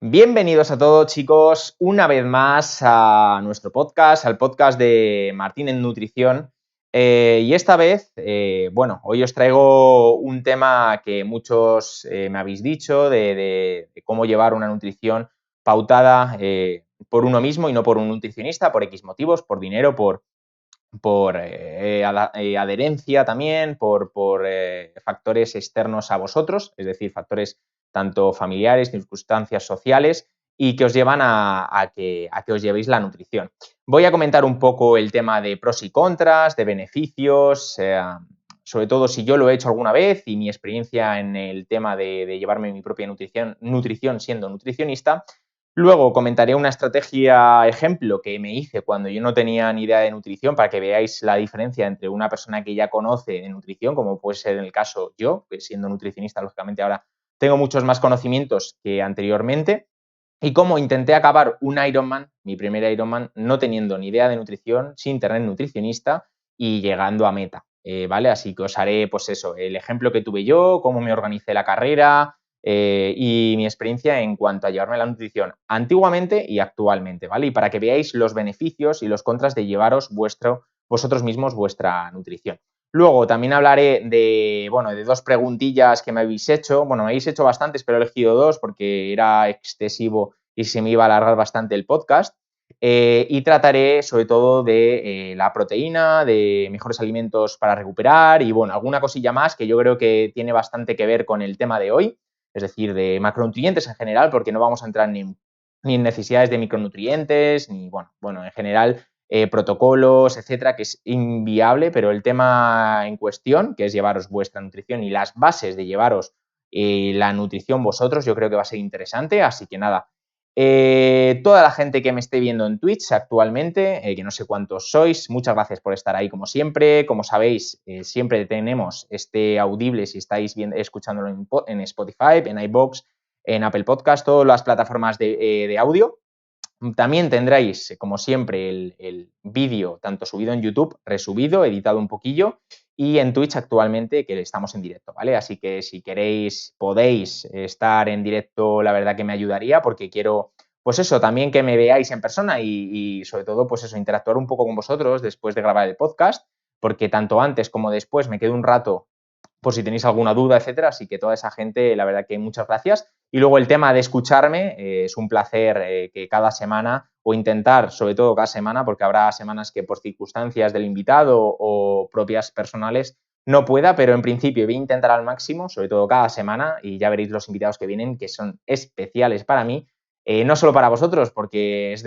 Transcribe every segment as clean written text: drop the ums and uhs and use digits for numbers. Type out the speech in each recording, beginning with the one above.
Bienvenidos a todos, chicos, una vez más a nuestro podcast, al podcast de Martín en Nutrición. Y esta vez, hoy os traigo un tema que muchos me habéis dicho de cómo llevar una nutrición pautada por uno mismo y no por un nutricionista, por X motivos, por dinero, por adherencia también, por factores externos a vosotros, es decir, factores tanto familiares, circunstancias sociales y que os llevan a que os llevéis la nutrición. Voy a comentar un poco el tema de pros y contras, de beneficios, sobre todo si yo lo he hecho alguna vez y mi experiencia en el tema de llevarme mi propia nutrición siendo nutricionista. Luego comentaré una estrategia ejemplo que me hice cuando yo no tenía ni idea de nutrición para que veáis la diferencia entre una persona que ya conoce de nutrición, como puede ser en el caso yo, que siendo nutricionista, lógicamente ahora tengo muchos más conocimientos que anteriormente, y cómo intenté acabar un Ironman, mi primer Ironman, no teniendo ni idea de nutrición, sin tener nutricionista y llegando a meta, ¿vale? Así que os haré, pues eso, el ejemplo que tuve yo, cómo me organicé la carrera, y mi experiencia en cuanto a llevarme la nutrición antiguamente y actualmente, ¿vale? Y para que veáis los beneficios y los contras de llevaros vosotros mismos vuestra nutrición. Luego también hablaré de dos preguntillas que me habéis hecho. Bueno, me habéis hecho bastantes, pero he elegido dos porque era excesivo y se me iba a alargar bastante el podcast. Y trataré sobre todo de la proteína, de mejores alimentos para recuperar y bueno, alguna cosilla más que yo creo que tiene bastante que ver con el tema de hoy, es decir, de macronutrientes en general, porque no vamos a entrar ni en necesidades de micronutrientes, ni bueno, en general protocolos, etcétera, que es inviable, pero el tema en cuestión, que es llevaros vuestra nutrición y las bases de llevaros la nutrición vosotros, yo creo que va a ser interesante, así que nada. Toda la gente que me esté viendo en Twitch actualmente, que no sé cuántos sois, muchas gracias por estar ahí como siempre. Como sabéis, siempre tenemos este audible si estáis escuchándolo en Spotify, en iVoox, en Apple Podcast, todas las plataformas de audio. También tendréis, como siempre, el vídeo tanto subido en YouTube, resubido, editado un poquillo, y en Twitch actualmente que estamos en directo, ¿vale? Así que si queréis, podéis estar en directo, la verdad que me ayudaría porque quiero, pues eso, también que me veáis en persona y sobre todo, pues eso, interactuar un poco con vosotros después de grabar el podcast, porque tanto antes como después me quedo un rato por si tenéis alguna duda, etcétera. Así que toda esa gente, la verdad que muchas gracias. Y luego el tema de escucharme, es un placer que cada semana, o intentar, sobre todo cada semana, porque habrá semanas que por circunstancias del invitado o propias personales no pueda, pero en principio voy a intentar al máximo, sobre todo cada semana, y ya veréis los invitados que vienen, que son especiales para mí. No solo para vosotros, porque es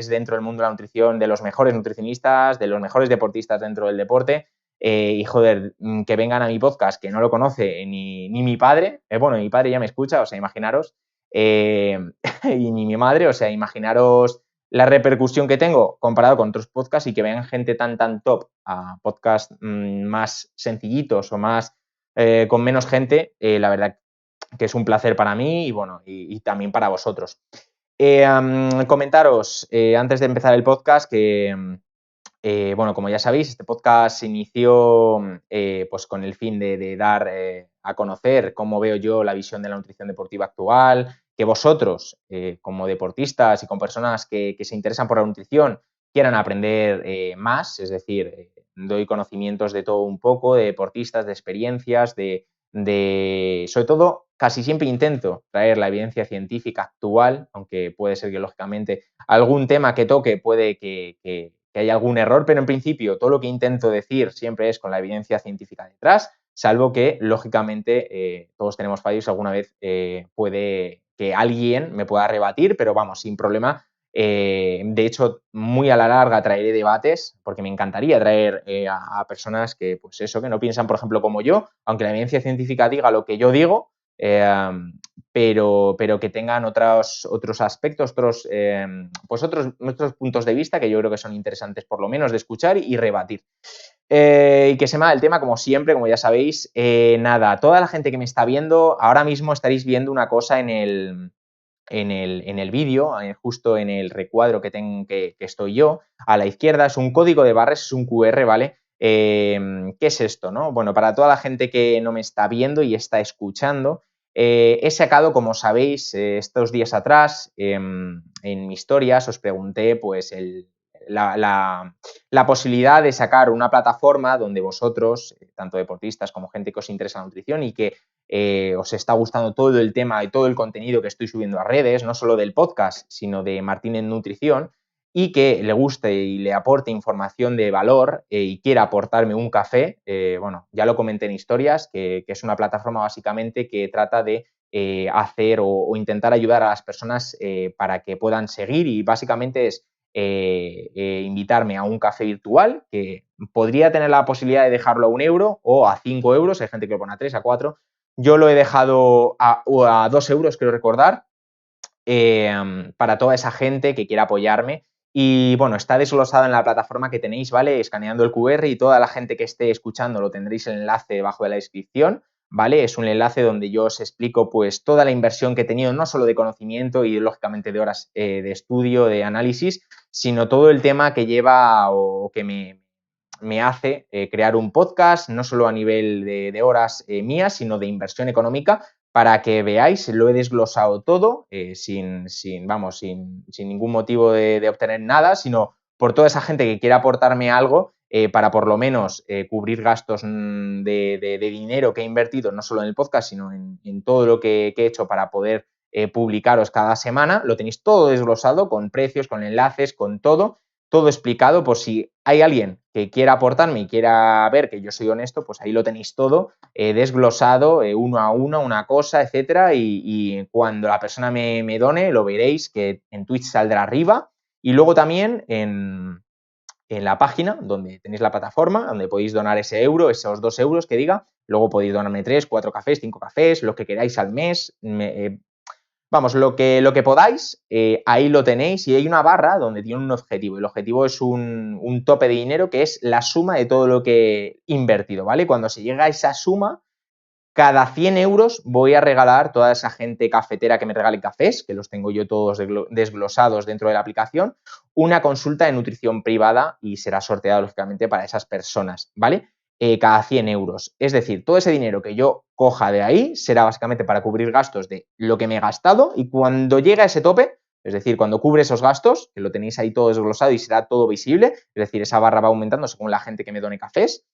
dentro del mundo de la nutrición de los mejores nutricionistas, de los mejores deportistas dentro del deporte, y joder, que vengan a mi podcast, que no lo conoce ni mi padre, mi padre ya me escucha, o sea, imaginaros, y ni mi madre, o sea, imaginaros la repercusión que tengo comparado con otros podcasts y que vean gente tan top a podcasts más sencillitos o más con menos gente, la verdad que es un placer para mí y bueno, y también para vosotros. Comentaros, antes de empezar el podcast, que como ya sabéis, este podcast se inició pues con el fin de dar a conocer cómo veo yo la visión de la nutrición deportiva actual, que vosotros, como deportistas y con personas que se interesan por la nutrición, quieran aprender más, es decir, doy conocimientos de todo un poco, de deportistas, de experiencias, sobre todo, casi siempre intento traer la evidencia científica actual, aunque puede ser que, lógicamente, algún tema que toque puede que haya algún error, pero en principio todo lo que intento decir siempre es con la evidencia científica detrás, salvo que, lógicamente, todos tenemos fallos, alguna vez puede que alguien me pueda rebatir, pero vamos, sin problema. De hecho, muy a la larga traeré debates, porque me encantaría traer a personas que, pues eso, que no piensan, por ejemplo, como yo, aunque la evidencia científica diga lo que yo digo, pero que tengan otros aspectos, otros puntos de vista que yo creo que son interesantes por lo menos de escuchar y rebatir. Y que se me da el tema, como siempre, como ya sabéis. Nada, toda la gente que me está viendo, ahora mismo estaréis viendo una cosa en el vídeo, justo en el recuadro que estoy yo, a la izquierda es un código de barras, es un QR, ¿vale? ¿Qué es esto, no? Bueno, para toda la gente que no me está viendo y está escuchando, He sacado, como sabéis, estos días atrás, en mis historias os pregunté pues la posibilidad de sacar una plataforma donde vosotros, tanto deportistas como gente que os interesa la nutrición y que os está gustando todo el tema y todo el contenido que estoy subiendo a redes, no solo del podcast, sino de Martín en Nutrición, y que le guste y le aporte información de valor y quiera aportarme un café, bueno, ya lo comenté en historias, que es una plataforma básicamente que trata de hacer o intentar ayudar a las personas para que puedan seguir, y básicamente es invitarme a un café virtual que podría tener la posibilidad de dejarlo a 1 euro o a 5 euros, hay gente que lo pone a 3, a 4. Yo lo he dejado a 2 euros, creo recordar, para toda esa gente que quiera apoyarme. Y bueno, está desglosado en la plataforma que tenéis, ¿vale? Escaneando el QR, y toda la gente que esté escuchando lo tendréis el enlace debajo de la descripción, ¿vale? Es un enlace donde yo os explico pues toda la inversión que he tenido, no solo de conocimiento y lógicamente de horas de estudio, de análisis, sino todo el tema que lleva o que me hace crear un podcast, no solo a nivel de horas mías, sino de inversión económica, para que veáis. Lo he desglosado todo sin ningún motivo de obtener nada, sino por toda esa gente que quiera aportarme algo para por lo menos cubrir gastos de dinero que he invertido, no solo en el podcast, sino en todo lo que he hecho para poder publicaros cada semana. Lo tenéis todo desglosado, con precios, con enlaces, con todo explicado, por si hay alguien que quiera aportarme y quiera ver que yo soy honesto, pues ahí lo tenéis todo desglosado, uno a uno, una cosa, etcétera, y cuando la persona me done, lo veréis que en Twitch saldrá arriba, y luego también en la página donde tenéis la plataforma, donde podéis donar ese euro, esos 2 euros que diga, luego podéis donarme 3, 4 cafés, 5 cafés, lo que queráis al mes, vamos, lo que podáis, ahí lo tenéis, y hay una barra donde tiene un objetivo. El objetivo es un tope de dinero que es la suma de todo lo que he invertido, ¿vale? Cuando se llega a esa suma, cada 100 euros voy a regalar a toda esa gente cafetera que me regale cafés, que los tengo yo todos desglosados dentro de la aplicación, una consulta de nutrición privada, y será sorteada lógicamente para esas personas, ¿vale? Cada 100 euros. Es decir, todo ese dinero que yo coja de ahí será básicamente para cubrir gastos de lo que me he gastado, y cuando llegue a ese tope, es decir, cuando cubre esos gastos, que lo tenéis ahí todo desglosado y será todo visible, es decir, esa barra va aumentando según la gente que me done cafés,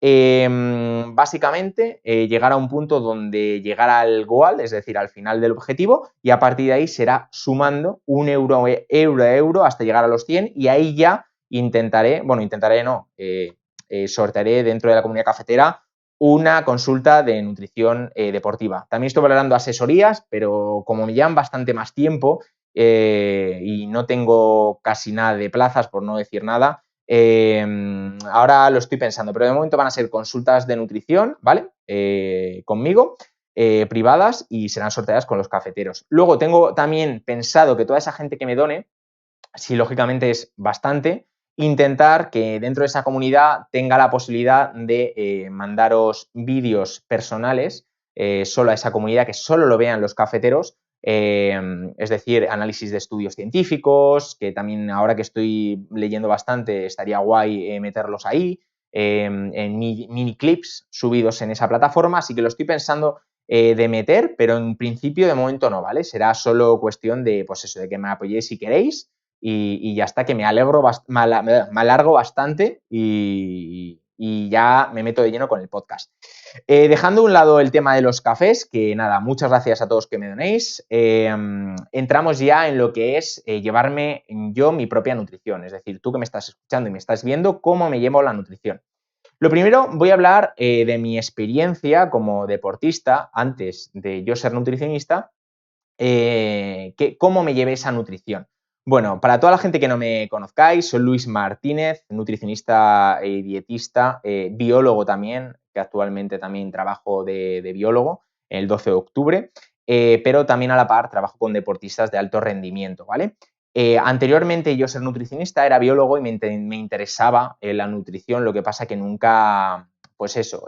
básicamente llegar a un punto donde llegar al goal, es decir, al final del objetivo, y a partir de ahí será sumando 1 euro a euro hasta llegar a los 100, y ahí ya sortearé dentro de la comunidad cafetera una consulta de nutrición deportiva. También estoy valorando asesorías, pero como me llevan bastante más tiempo y no tengo casi nada de plazas, por no decir nada, ahora lo estoy pensando, pero de momento van a ser consultas de nutrición, ¿vale? Conmigo, privadas, y serán sorteadas con los cafeteros. Luego tengo también pensado que toda esa gente que me done, si lógicamente es bastante, intentar que dentro de esa comunidad tenga la posibilidad de mandaros vídeos personales solo a esa comunidad, que solo lo vean los cafeteros, es decir, análisis de estudios científicos, que también ahora que estoy leyendo bastante estaría guay meterlos ahí, en mini clips subidos en esa plataforma, así que lo estoy pensando de meter, pero en principio de momento no, ¿vale? Será solo cuestión de, pues eso, de que me apoyéis si queréis, y ya está, que me alargo bastante y ya me meto de lleno con el podcast. Dejando a un lado el tema de los cafés, que nada, muchas gracias a todos que me donéis, entramos ya en lo que es llevarme yo mi propia nutrición, es decir, tú que me estás escuchando y me estás viendo, cómo me llevo la nutrición. Lo primero, voy a hablar de mi experiencia como deportista antes de yo ser nutricionista, cómo me llevé esa nutrición. Bueno, para toda la gente que no me conozcáis, soy Luis Martínez, nutricionista y dietista, biólogo también, que actualmente también trabajo de biólogo en el 12 de octubre, pero también a la par trabajo con deportistas de alto rendimiento, ¿vale? Anteriormente yo ser nutricionista era biólogo y me interesaba la nutrición, lo que pasa que nunca, pues eso,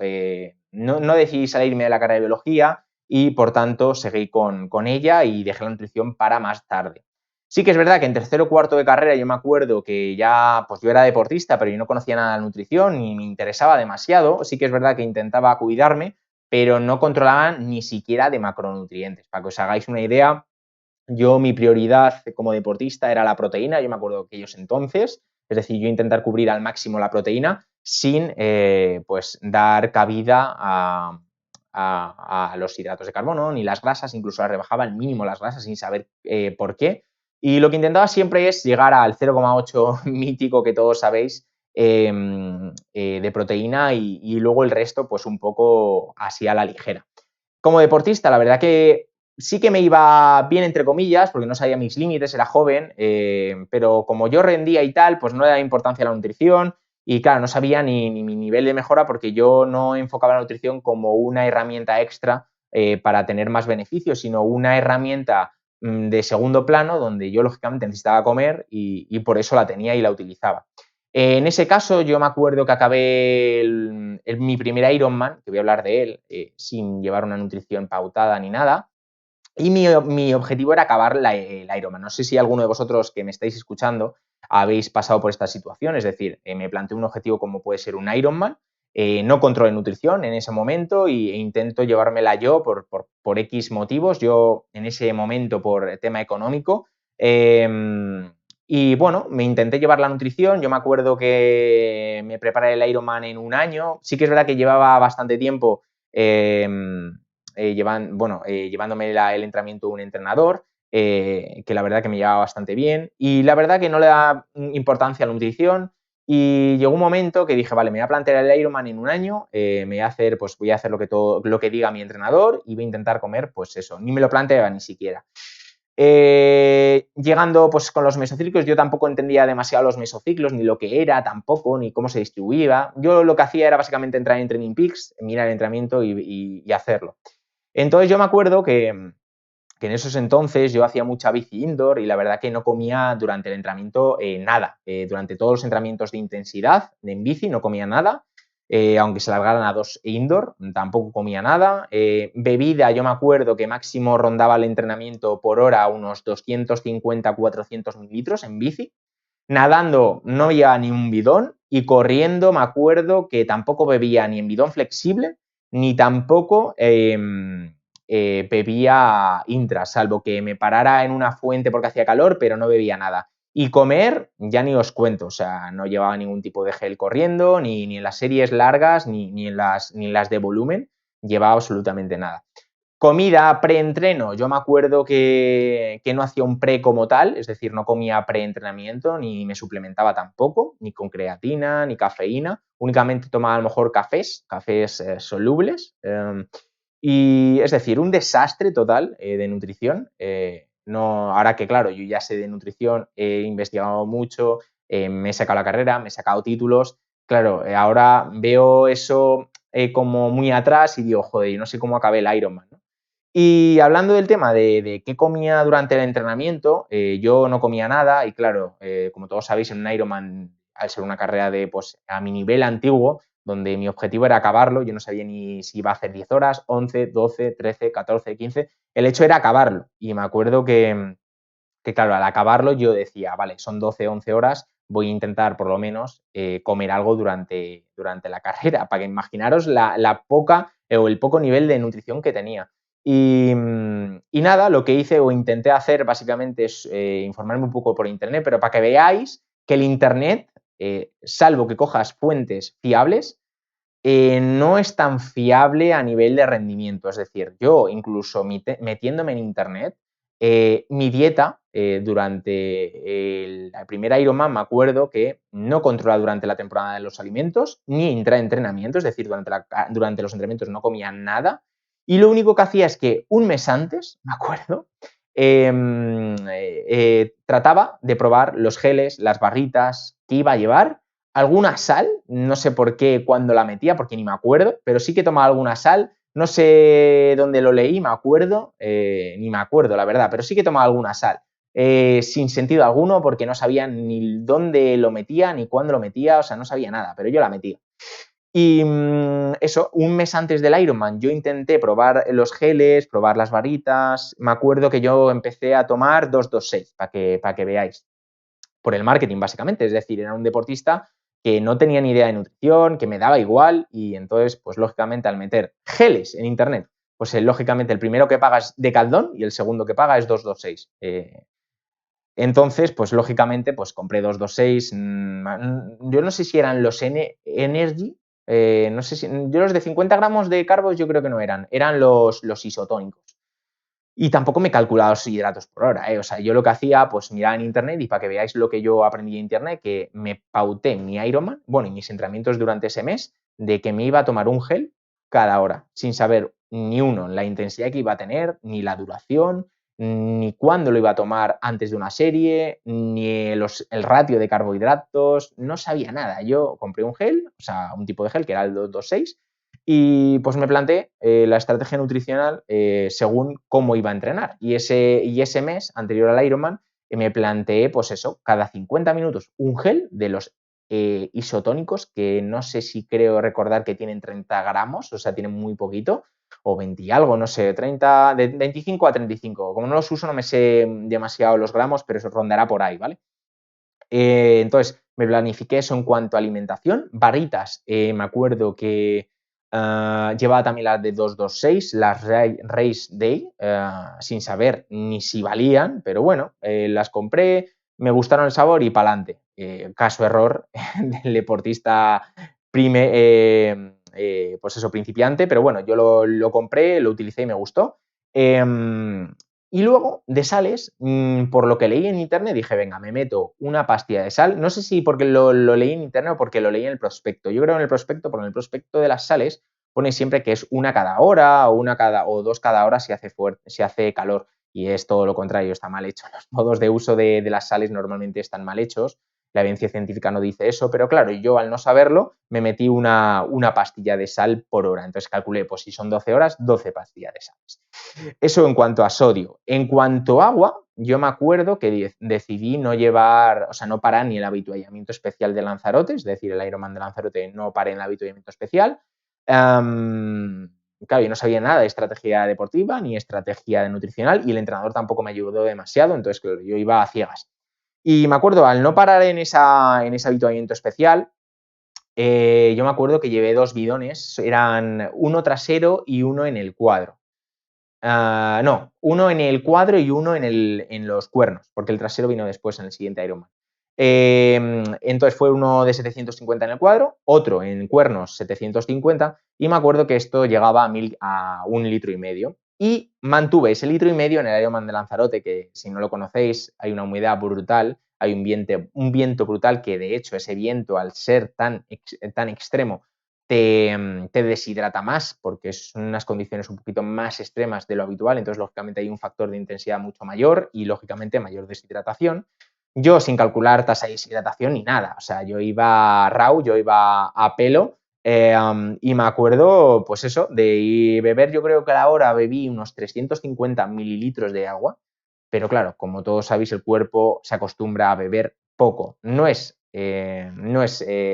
no decidí salirme de la carrera de biología, y por tanto seguí con ella y dejé la nutrición para más tarde. Sí que es verdad que en tercero o cuarto de carrera yo me acuerdo que ya, pues yo era deportista, pero yo no conocía nada de nutrición ni me interesaba demasiado. Sí que es verdad que intentaba cuidarme, pero no controlaban ni siquiera de macronutrientes. Para que os hagáis una idea, mi prioridad como deportista era la proteína, yo me acuerdo que ellos entonces, es decir, yo intentar cubrir al máximo la proteína sin pues dar cabida a los hidratos de carbono ni las grasas, incluso las rebajaba al mínimo las grasas sin saber por qué. Y lo que intentaba siempre es llegar al 0,8 mítico que todos sabéis de proteína y luego el resto pues un poco así a la ligera. Como deportista, la verdad que sí que me iba bien, entre comillas, porque no sabía mis límites, era joven, pero como yo rendía y tal, pues no le daba importancia a la nutrición y claro, no sabía ni mi nivel de mejora porque yo no enfocaba la nutrición como una herramienta extra para tener más beneficios, sino una herramienta de segundo plano donde yo lógicamente necesitaba comer y por eso la tenía y la utilizaba. En ese caso, yo me acuerdo que acabé mi primer Ironman, que voy a hablar de él, sin llevar una nutrición pautada ni nada, y mi objetivo era acabar el Ironman. No sé si alguno de vosotros que me estáis escuchando habéis pasado por esta situación, es decir, me planteé un objetivo como puede ser un Ironman, no controlé nutrición en ese momento e intento llevármela yo por X motivos, yo en ese momento por tema económico, y bueno, me intenté llevar la nutrición, yo me acuerdo que me preparé el Ironman en un año, sí que es verdad que llevaba bastante tiempo llevándome el entrenamiento un entrenador, que la verdad que me llevaba bastante bien y la verdad que no le da importancia a la nutrición y llegó un momento que dije, vale, me voy a plantear el Ironman en un año, voy a hacer lo que diga mi entrenador y voy a intentar comer, pues eso, ni me lo planteaba ni siquiera. Llegando pues con los mesociclos, yo tampoco entendía demasiado los mesociclos, ni lo que era tampoco, ni cómo se distribuía. Yo lo que hacía era básicamente entrar en Training Peaks, mirar el entrenamiento y hacerlo. Entonces yo me acuerdo que en esos entonces yo hacía mucha bici indoor y la verdad que no comía durante el entrenamiento nada. Durante todos los entrenamientos de intensidad en bici no comía nada. Aunque se largaran a 2 indoor, tampoco comía nada. Bebida, yo me acuerdo que máximo rondaba el entrenamiento por hora unos 250-400 mililitros en bici. Nadando no había ni un bidón y corriendo me acuerdo que tampoco bebía ni en bidón flexible ni tampoco bebía intra, salvo que me parara en una fuente porque hacía calor, pero no bebía nada. Y comer, ya ni os cuento, o sea, no llevaba ningún tipo de gel corriendo, ni en las series largas, ni en las de volumen, llevaba absolutamente nada. Comida, preentreno, yo me acuerdo que no hacía un pre como tal, es decir, no comía preentrenamiento, ni me suplementaba tampoco, ni con creatina, ni cafeína, únicamente tomaba a lo mejor cafés solubles. Y es decir, un desastre total de nutrición. No, ahora que claro, yo ya sé de nutrición, he investigado mucho, me he sacado la carrera, me he sacado títulos. Claro, ahora veo eso como muy atrás y digo, joder, yo no sé cómo acabé el Ironman, ¿no? Y hablando del tema de qué comía durante el entrenamiento, yo no comía nada y claro, como todos sabéis, en un Ironman, al ser una carrera pues, a mi nivel antiguo, donde mi objetivo era acabarlo, yo no sabía ni si iba a hacer 10 horas, 11, 12, 13, 14, 15, el hecho era acabarlo. Y me acuerdo que claro, al acabarlo yo decía, vale, son 12, 11 horas, voy a intentar por lo menos comer algo durante la carrera, para que imaginaros la poca o el poco nivel de nutrición que tenía. Y nada, lo que hice o intenté hacer básicamente es informarme un poco por internet, pero para que veáis que el internet, salvo que cojas fuentes fiables, no es tan fiable a nivel de rendimiento. Es decir, yo incluso metiéndome en internet, mi dieta durante el primer Ironman me acuerdo que no controlaba durante la temporada de los alimentos ni intraentrenamiento, es decir, durante los entrenamientos no comía nada y lo único que hacía es que un mes antes, me acuerdo, trataba de probar los geles, las barritas que iba a llevar, alguna sal, no sé por qué cuando la metía, porque ni me acuerdo, pero sí que tomaba alguna sal, no sé dónde lo leí, me acuerdo, ni me acuerdo la verdad, pero sí que tomaba alguna sal, sin sentido alguno porque no sabía ni dónde lo metía, ni cuándo lo metía, o sea, no sabía nada, pero yo la metía. Y eso, un mes antes del Ironman yo intenté probar los geles, probar las varitas, me acuerdo que yo empecé a tomar 226, para que veáis, por el marketing básicamente, es decir, era un deportista que no tenía ni idea de nutrición, que me daba igual y entonces, pues lógicamente al meter geles en internet, pues lógicamente el primero que paga es Decathlon y el segundo que paga es 226. Entonces, pues lógicamente, pues compré 226. Yo no sé si eran los Energy, no sé si, yo los de 50 gramos de carbos yo creo que no eran los isotónicos. Y tampoco me calculaba los hidratos por hora, ¿eh? O sea, yo lo que hacía, pues miraba en internet y para que veáis lo que yo aprendí en internet, que me pauté mi Ironman, bueno, y mis entrenamientos durante ese mes, de que me iba a tomar un gel cada hora, sin saber ni uno, la intensidad que iba a tener, ni la duración, ni cuándo lo iba a tomar antes de una serie, ni el ratio de carbohidratos, no sabía nada. Yo compré un gel, o sea, un tipo de gel que era el 226, y pues me planteé la estrategia nutricional según cómo iba a entrenar. Y ese mes anterior al Ironman me planteé, pues eso, cada 50 minutos un gel de los isotónicos, que no sé si creo recordar que tienen 30 gramos, o sea, tienen muy poquito, o 20 y algo, no sé, 30, de 25 a 35. Como no los uso, no me sé demasiado los gramos, pero eso rondará por ahí, ¿vale? Entonces, me planifiqué eso en cuanto a alimentación. Barritas, me acuerdo que llevaba también las de 226, las Race Day, sin saber ni si valían, pero bueno, las compré, me gustaron el sabor y pa'lante. Caso error del deportista pues eso, principiante, pero bueno, yo lo compré, lo utilicé y me gustó. Y luego, de sales, por lo que leí en internet, dije, venga, me meto una pastilla de sal. No sé si porque lo leí en internet o porque lo leí en el prospecto. Yo creo en el prospecto, porque en el prospecto de las sales pone siempre que es una cada hora o dos cada hora si hace calor. Y es todo lo contrario, está mal hecho. Los modos de uso de las sales normalmente están mal hechos. La evidencia científica no dice eso, pero claro, yo al no saberlo me metí una pastilla de sal por hora. Entonces calculé, pues si son 12 horas, 12 pastillas de sales. Eso en cuanto a sodio. En cuanto a agua, yo me acuerdo que decidí no llevar, o sea, no parar ni el habituallamiento especial de Lanzarote, es decir, el Ironman de Lanzarote no paré en el habituallamiento especial. Claro, yo no sabía nada de estrategia deportiva ni estrategia nutricional y el entrenador tampoco me ayudó demasiado, entonces claro, yo iba a ciegas. Y me acuerdo, al no parar en ese habituallamiento especial, yo me acuerdo que llevé 2 bidones, eran uno trasero y uno en el cuadro. No, uno en el cuadro y uno en los cuernos, porque el trasero vino después en el siguiente Ironman. Entonces fue uno de 750 en el cuadro, otro en cuernos 750 y me acuerdo que esto llegaba a 1,5 litros. Y mantuve ese 1,5 litros en el Ironman de Lanzarote, que si no lo conocéis, hay una humedad brutal, hay un viento brutal, que de hecho ese viento, al ser tan extremo, te deshidrata más porque son unas condiciones un poquito más extremas de lo habitual, entonces lógicamente hay un factor de intensidad mucho mayor y lógicamente mayor deshidratación. Yo sin calcular tasa de deshidratación ni nada, o sea, yo iba raw, yo iba a pelo y me acuerdo, pues eso, de beber, yo creo que a la hora bebí unos 350 mililitros de agua, pero claro, como todos sabéis, el cuerpo se acostumbra a beber poco. No es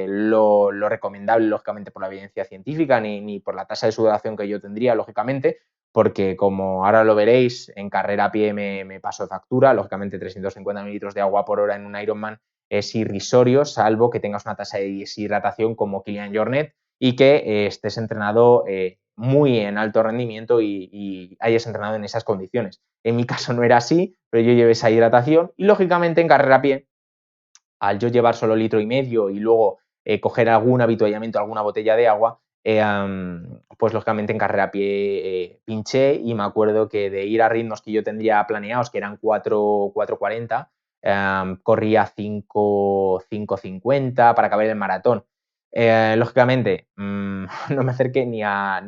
lo recomendable, lógicamente, por la evidencia científica ni por la tasa de sudoración que yo tendría, lógicamente, porque como ahora lo veréis, en carrera a pie me paso de factura, lógicamente 350 mililitros de agua por hora en un Ironman es irrisorio, salvo que tengas una tasa de deshidratación como Kilian Jornet y que estés entrenado muy en alto rendimiento y hayas entrenado en esas condiciones. En mi caso no era así, pero yo llevé esa hidratación y lógicamente en carrera a pie, al yo llevar solo 1,5 litros y luego coger algún habituallamiento, alguna botella de agua, pues lógicamente en carrera a pie pinché y me acuerdo que de ir a ritmos que yo tendría planeados, que eran 4:40, corría 5:50 para acabar el maratón. Lógicamente, no me acerqué ni a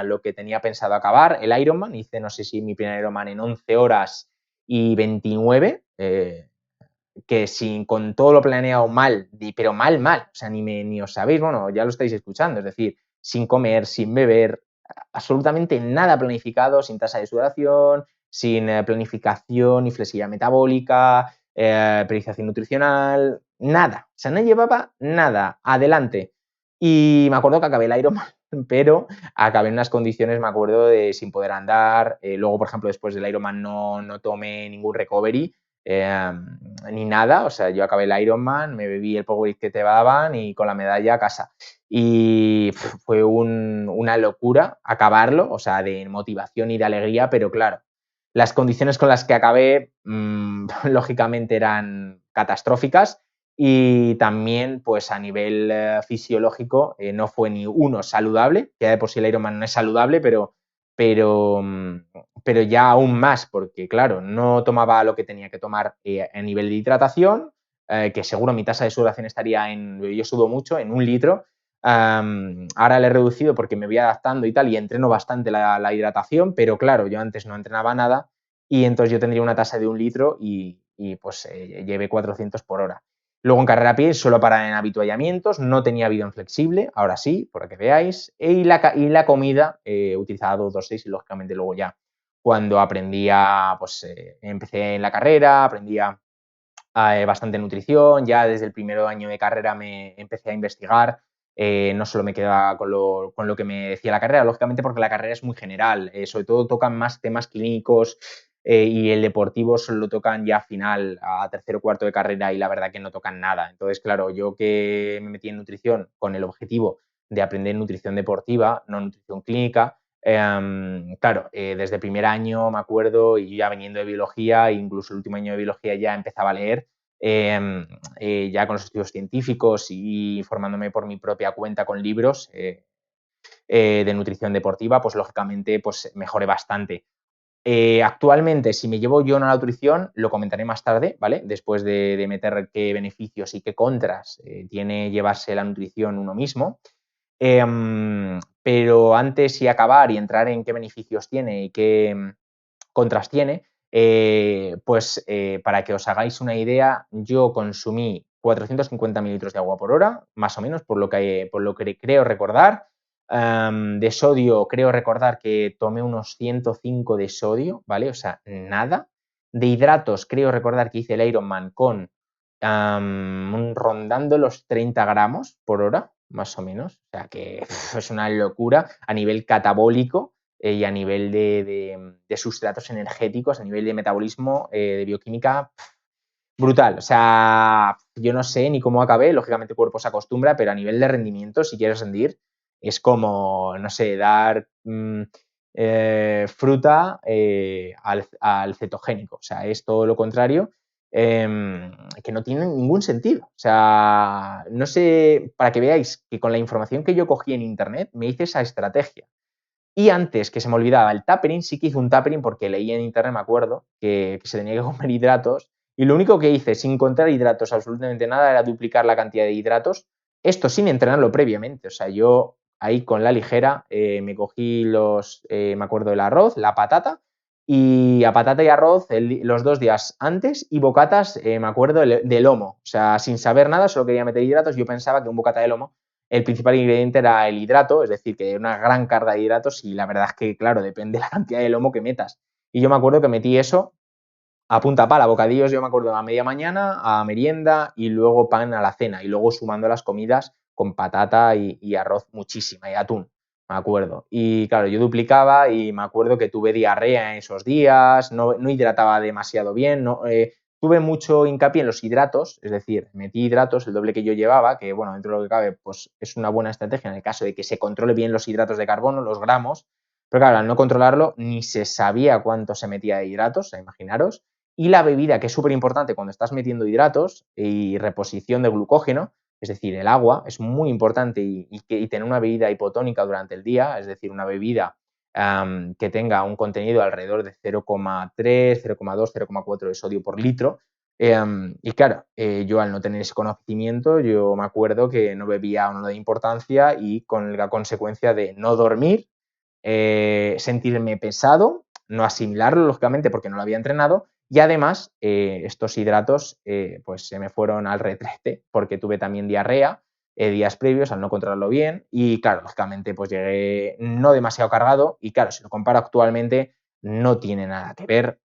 lo que tenía pensado acabar. El Ironman, hice, no sé si mi primer Ironman en 11 horas y 29, que con todo lo planeado mal, pero mal, o sea, ni os sabéis, bueno, ya lo estáis escuchando, es decir, sin comer, sin beber, absolutamente nada planificado, sin tasa de sudoración, sin planificación y flexibilidad metabólica, periodización nutricional, nada, o sea, no llevaba nada, adelante. Y me acuerdo que acabé el Ironman, pero acabé en unas condiciones, me acuerdo, de sin poder andar, luego, por ejemplo, después del Ironman no tomé ningún recovery, ni nada. O sea, yo acabé el Ironman, me bebí el Powerade que te daban y con la medalla a casa. Y fue una locura acabarlo, o sea, de motivación y de alegría, pero claro, las condiciones con las que acabé, lógicamente, eran catastróficas y también, pues a nivel fisiológico, no fue ni uno saludable, que ya de por sí el Ironman no es saludable, pero, pero ya aún más, porque claro, no tomaba lo que tenía que tomar a nivel de hidratación, que seguro mi tasa de sudoración estaría yo sudo mucho, en 1 litro. Ahora le he reducido porque me voy adaptando y tal, y entreno bastante la hidratación, pero claro, yo antes no entrenaba nada y entonces yo tendría una tasa de 1 litro y pues llevé 400 por hora. Luego en carrera a pie solo para en habituallamientos, no tenía bidón flexible, ahora sí, para que veáis. Y la comida, utilizaba 226 y lógicamente luego ya cuando aprendía, pues empecé en la carrera, aprendía bastante nutrición, ya desde el primer año de carrera me empecé a investigar, no solo me quedaba con lo que me decía la carrera, lógicamente porque la carrera es muy general, sobre todo tocan más temas clínicos y el deportivo solo tocan ya a final, a tercero o cuarto de carrera y la verdad que no tocan nada. Entonces, claro, yo que me metí en nutrición con el objetivo de aprender nutrición deportiva, no nutrición clínica, claro, desde el primer año me acuerdo y ya viniendo de biología, incluso el último año de biología ya empezaba a leer, ya con los estudios científicos y formándome por mi propia cuenta con libros de nutrición deportiva, pues lógicamente pues mejoré bastante. Actualmente, si me llevo yo a la nutrición, lo comentaré más tarde, ¿vale? Después de meter qué beneficios y qué contras tiene llevarse la nutrición uno mismo. Pero antes y acabar y entrar en qué beneficios tiene y qué contras tiene, pues para que os hagáis una idea, yo consumí 450 mililitros de agua por hora, más o menos, por lo que creo recordar. De sodio, creo recordar que tomé unos 105 de sodio, ¿vale? O sea, nada. De hidratos, creo recordar que hice el Ironman con rondando los 30 gramos por hora, más o menos. O sea, que es una locura a nivel catabólico y a nivel de sustratos energéticos, a nivel de metabolismo, de bioquímica, brutal. O sea, yo no sé ni cómo acabé, lógicamente el cuerpo se acostumbra, pero a nivel de rendimiento, si quieres rendir, es como, no sé, dar fruta al cetogénico. O sea, es todo lo contrario, que no tiene ningún sentido. O sea, no sé, para que veáis que con la información que yo cogí en internet, me hice esa estrategia. Y antes que se me olvidaba el tapering, sí que hice un tapering porque leí en internet, me acuerdo, que se tenía que comer hidratos. Y lo único que hice sin encontrar hidratos, absolutamente nada, era duplicar la cantidad de hidratos. Esto sin entrenarlo previamente. O sea, yo ahí con la ligera me cogí me acuerdo, el arroz, la patata. Y a patata y arroz los 2 días antes y bocatas, me acuerdo, de lomo. O sea, sin saber nada, solo quería meter hidratos. Yo pensaba que un bocata de lomo el principal ingrediente era el hidrato, es decir, que una gran carga de hidratos y la verdad es que, claro, depende de la cantidad de lomo que metas. Y yo me acuerdo que metí eso a punta pala, bocadillos, yo me acuerdo a media mañana, a merienda y luego pan a la cena y luego sumando las comidas con patata y arroz muchísima y atún, me acuerdo. Y claro, yo duplicaba y me acuerdo que tuve diarrea en esos días, no hidrataba demasiado bien, tuve mucho hincapié en los hidratos, es decir, metí hidratos, el doble que yo llevaba, que bueno, dentro de lo que cabe, pues es una buena estrategia en el caso de que se controle bien los hidratos de carbono, los gramos, pero claro, al no controlarlo, ni se sabía cuánto se metía de hidratos, imaginaros, y la bebida, que es súper importante cuando estás metiendo hidratos y reposición de glucógeno, es decir, el agua, es muy importante y tener una bebida hipotónica durante el día, es decir, una bebida que tenga un contenido alrededor de 0,3, 0,2, 0,4 de sodio por litro. Y claro, yo al no tener ese conocimiento, yo me acuerdo que no bebía o no le de importancia y con la consecuencia de no dormir, sentirme pesado, no asimilarlo, lógicamente, porque no lo había entrenado, y además estos hidratos pues se me fueron al retrete porque tuve también diarrea días previos al no controlarlo bien y claro, lógicamente pues llegué no demasiado cargado y claro, si lo comparo actualmente no tiene nada que ver,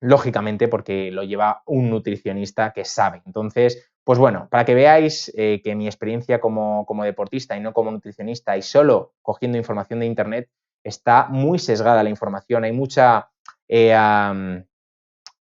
lógicamente porque lo lleva un nutricionista que sabe. Entonces, pues bueno, para que veáis que mi experiencia como deportista y no como nutricionista y solo cogiendo información de internet, está muy sesgada la información, hay mucha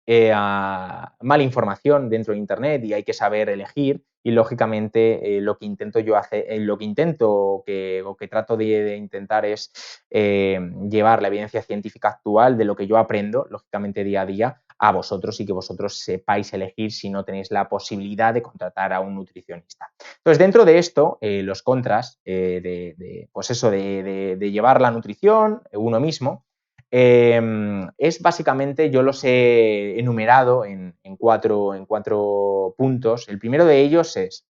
mala información dentro de Internet y hay que saber elegir. Y lógicamente lo que intento yo hacer, lo que intento o que trato de intentar es llevar la evidencia científica actual de lo que yo aprendo, lógicamente día a día, a vosotros y que vosotros sepáis elegir si no tenéis la posibilidad de contratar a un nutricionista. Entonces, dentro de esto, los contras pues eso, de llevar la nutrición uno mismo, es básicamente, yo los he enumerado en cuatro puntos. El primero de ellos es,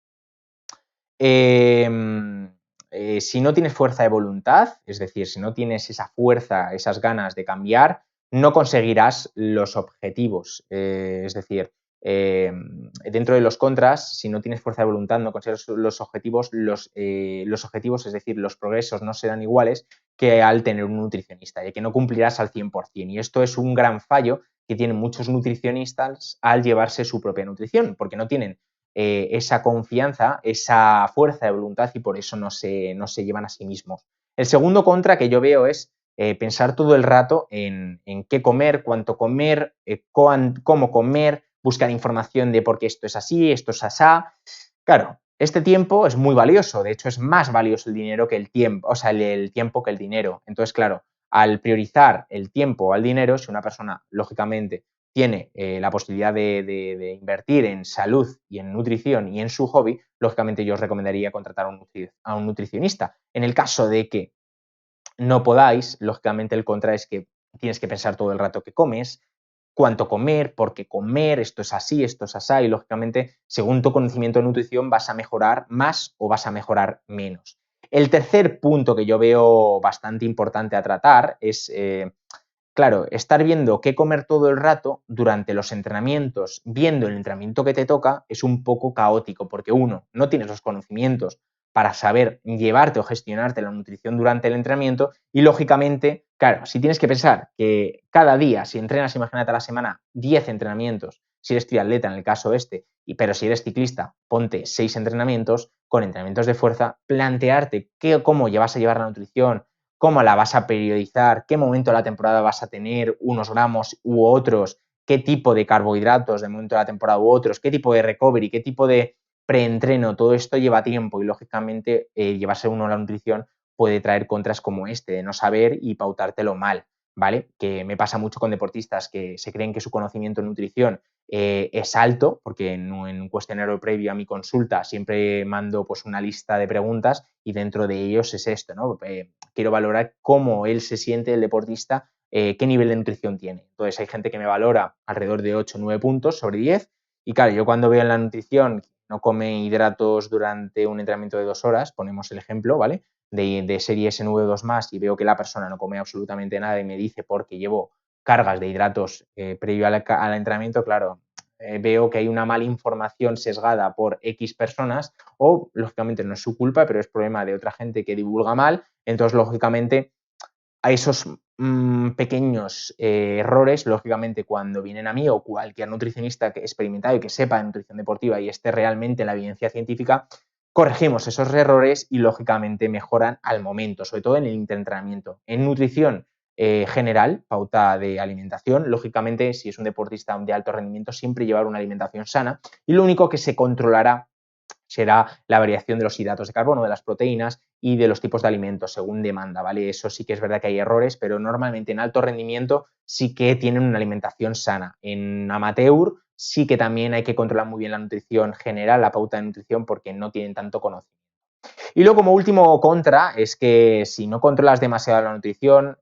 si no tienes fuerza de voluntad, es decir, si no tienes esa fuerza, esas ganas de cambiar, no conseguirás los objetivos. Es decir, dentro de los contras, si no tienes fuerza de voluntad, no consigues los objetivos, los objetivos, es decir, los progresos no serán iguales que al tener un nutricionista, ya que no cumplirás al 100%. Y esto es un gran fallo que tienen muchos nutricionistas al llevarse su propia nutrición, porque no tienen esa confianza, esa fuerza de voluntad y por eso no se llevan a sí mismos. El segundo contra que yo veo es pensar todo el rato en qué comer, cuánto comer, cómo comer, buscar información de por qué esto es así, esto es asá. Claro, este tiempo es muy valioso, de hecho es más valioso el dinero que el tiempo, o sea, el tiempo que el dinero. Entonces, claro, al priorizar el tiempo al dinero, si una persona, lógicamente, tiene la posibilidad de invertir en salud y en nutrición y en su hobby, lógicamente yo os recomendaría contratar a un nutricionista. En el caso de que no podáis, lógicamente el contra es que tienes que pensar todo el rato que comes, cuánto comer, por qué comer, esto es así, esto es así, y lógicamente, según tu conocimiento de nutrición, vas a mejorar más o vas a mejorar menos. El tercer punto que yo veo bastante importante a tratar es claro, estar viendo qué comer todo el rato durante los entrenamientos, viendo el entrenamiento que te toca, es un poco caótico, porque uno, no tienes los conocimientos para saber llevarte o gestionarte la nutrición durante el entrenamiento y lógicamente, claro, si tienes que pensar que cada día, si entrenas, imagínate a la semana, 10 entrenamientos, si eres triatleta en el caso este, pero si eres ciclista, ponte 6 entrenamientos con entrenamientos de fuerza, plantearte cómo vas a llevar la nutrición, cómo la vas a periodizar, qué momento de la temporada vas a tener unos gramos u otros, qué tipo de carbohidratos de momento de la temporada u otros, qué tipo de recovery, qué tipo de preentreno, todo esto lleva tiempo y lógicamente llevarse uno a la nutrición puede traer contras como este, de no saber y pautártelo mal, ¿vale? Que me pasa mucho con deportistas que se creen que su conocimiento en nutrición es alto, porque en un cuestionario previo a mi consulta siempre mando pues una lista de preguntas y dentro de ellos es esto, ¿no? Quiero valorar cómo él se siente, el deportista, qué nivel de nutrición tiene. Entonces hay gente que me valora alrededor de 8 o 9 puntos sobre 10 y claro, yo cuando veo en la nutrición no come hidratos durante un entrenamiento de 2 horas, ponemos el ejemplo, ¿vale? De serie SNV2 más y veo que la persona no come absolutamente nada y me dice porque llevo cargas de hidratos previo al entrenamiento, claro, veo que hay una mala información sesgada por X personas o, lógicamente, no es su culpa, pero es problema de otra gente que divulga mal. Entonces, lógicamente, a esos pequeños errores, lógicamente, cuando vienen a mí o cualquier nutricionista que experimentado y que sepa de nutrición deportiva y esté realmente en la evidencia científica, corregimos esos errores y, lógicamente, mejoran al momento, sobre todo en el interentrenamiento. En nutrición general, pauta de alimentación, lógicamente, si es un deportista de alto rendimiento, siempre llevar una alimentación sana y lo único que se controlará será la variación de los hidratos de carbono, de las proteínas y de los tipos de alimentos según demanda, ¿vale? Eso sí que es verdad que hay errores, pero normalmente en alto rendimiento sí que tienen una alimentación sana. En amateur sí que también hay que controlar muy bien la nutrición general, la pauta de nutrición, porque no tienen tanto conocimiento. Y luego, como último contra, es que si no controlas demasiado la nutrición,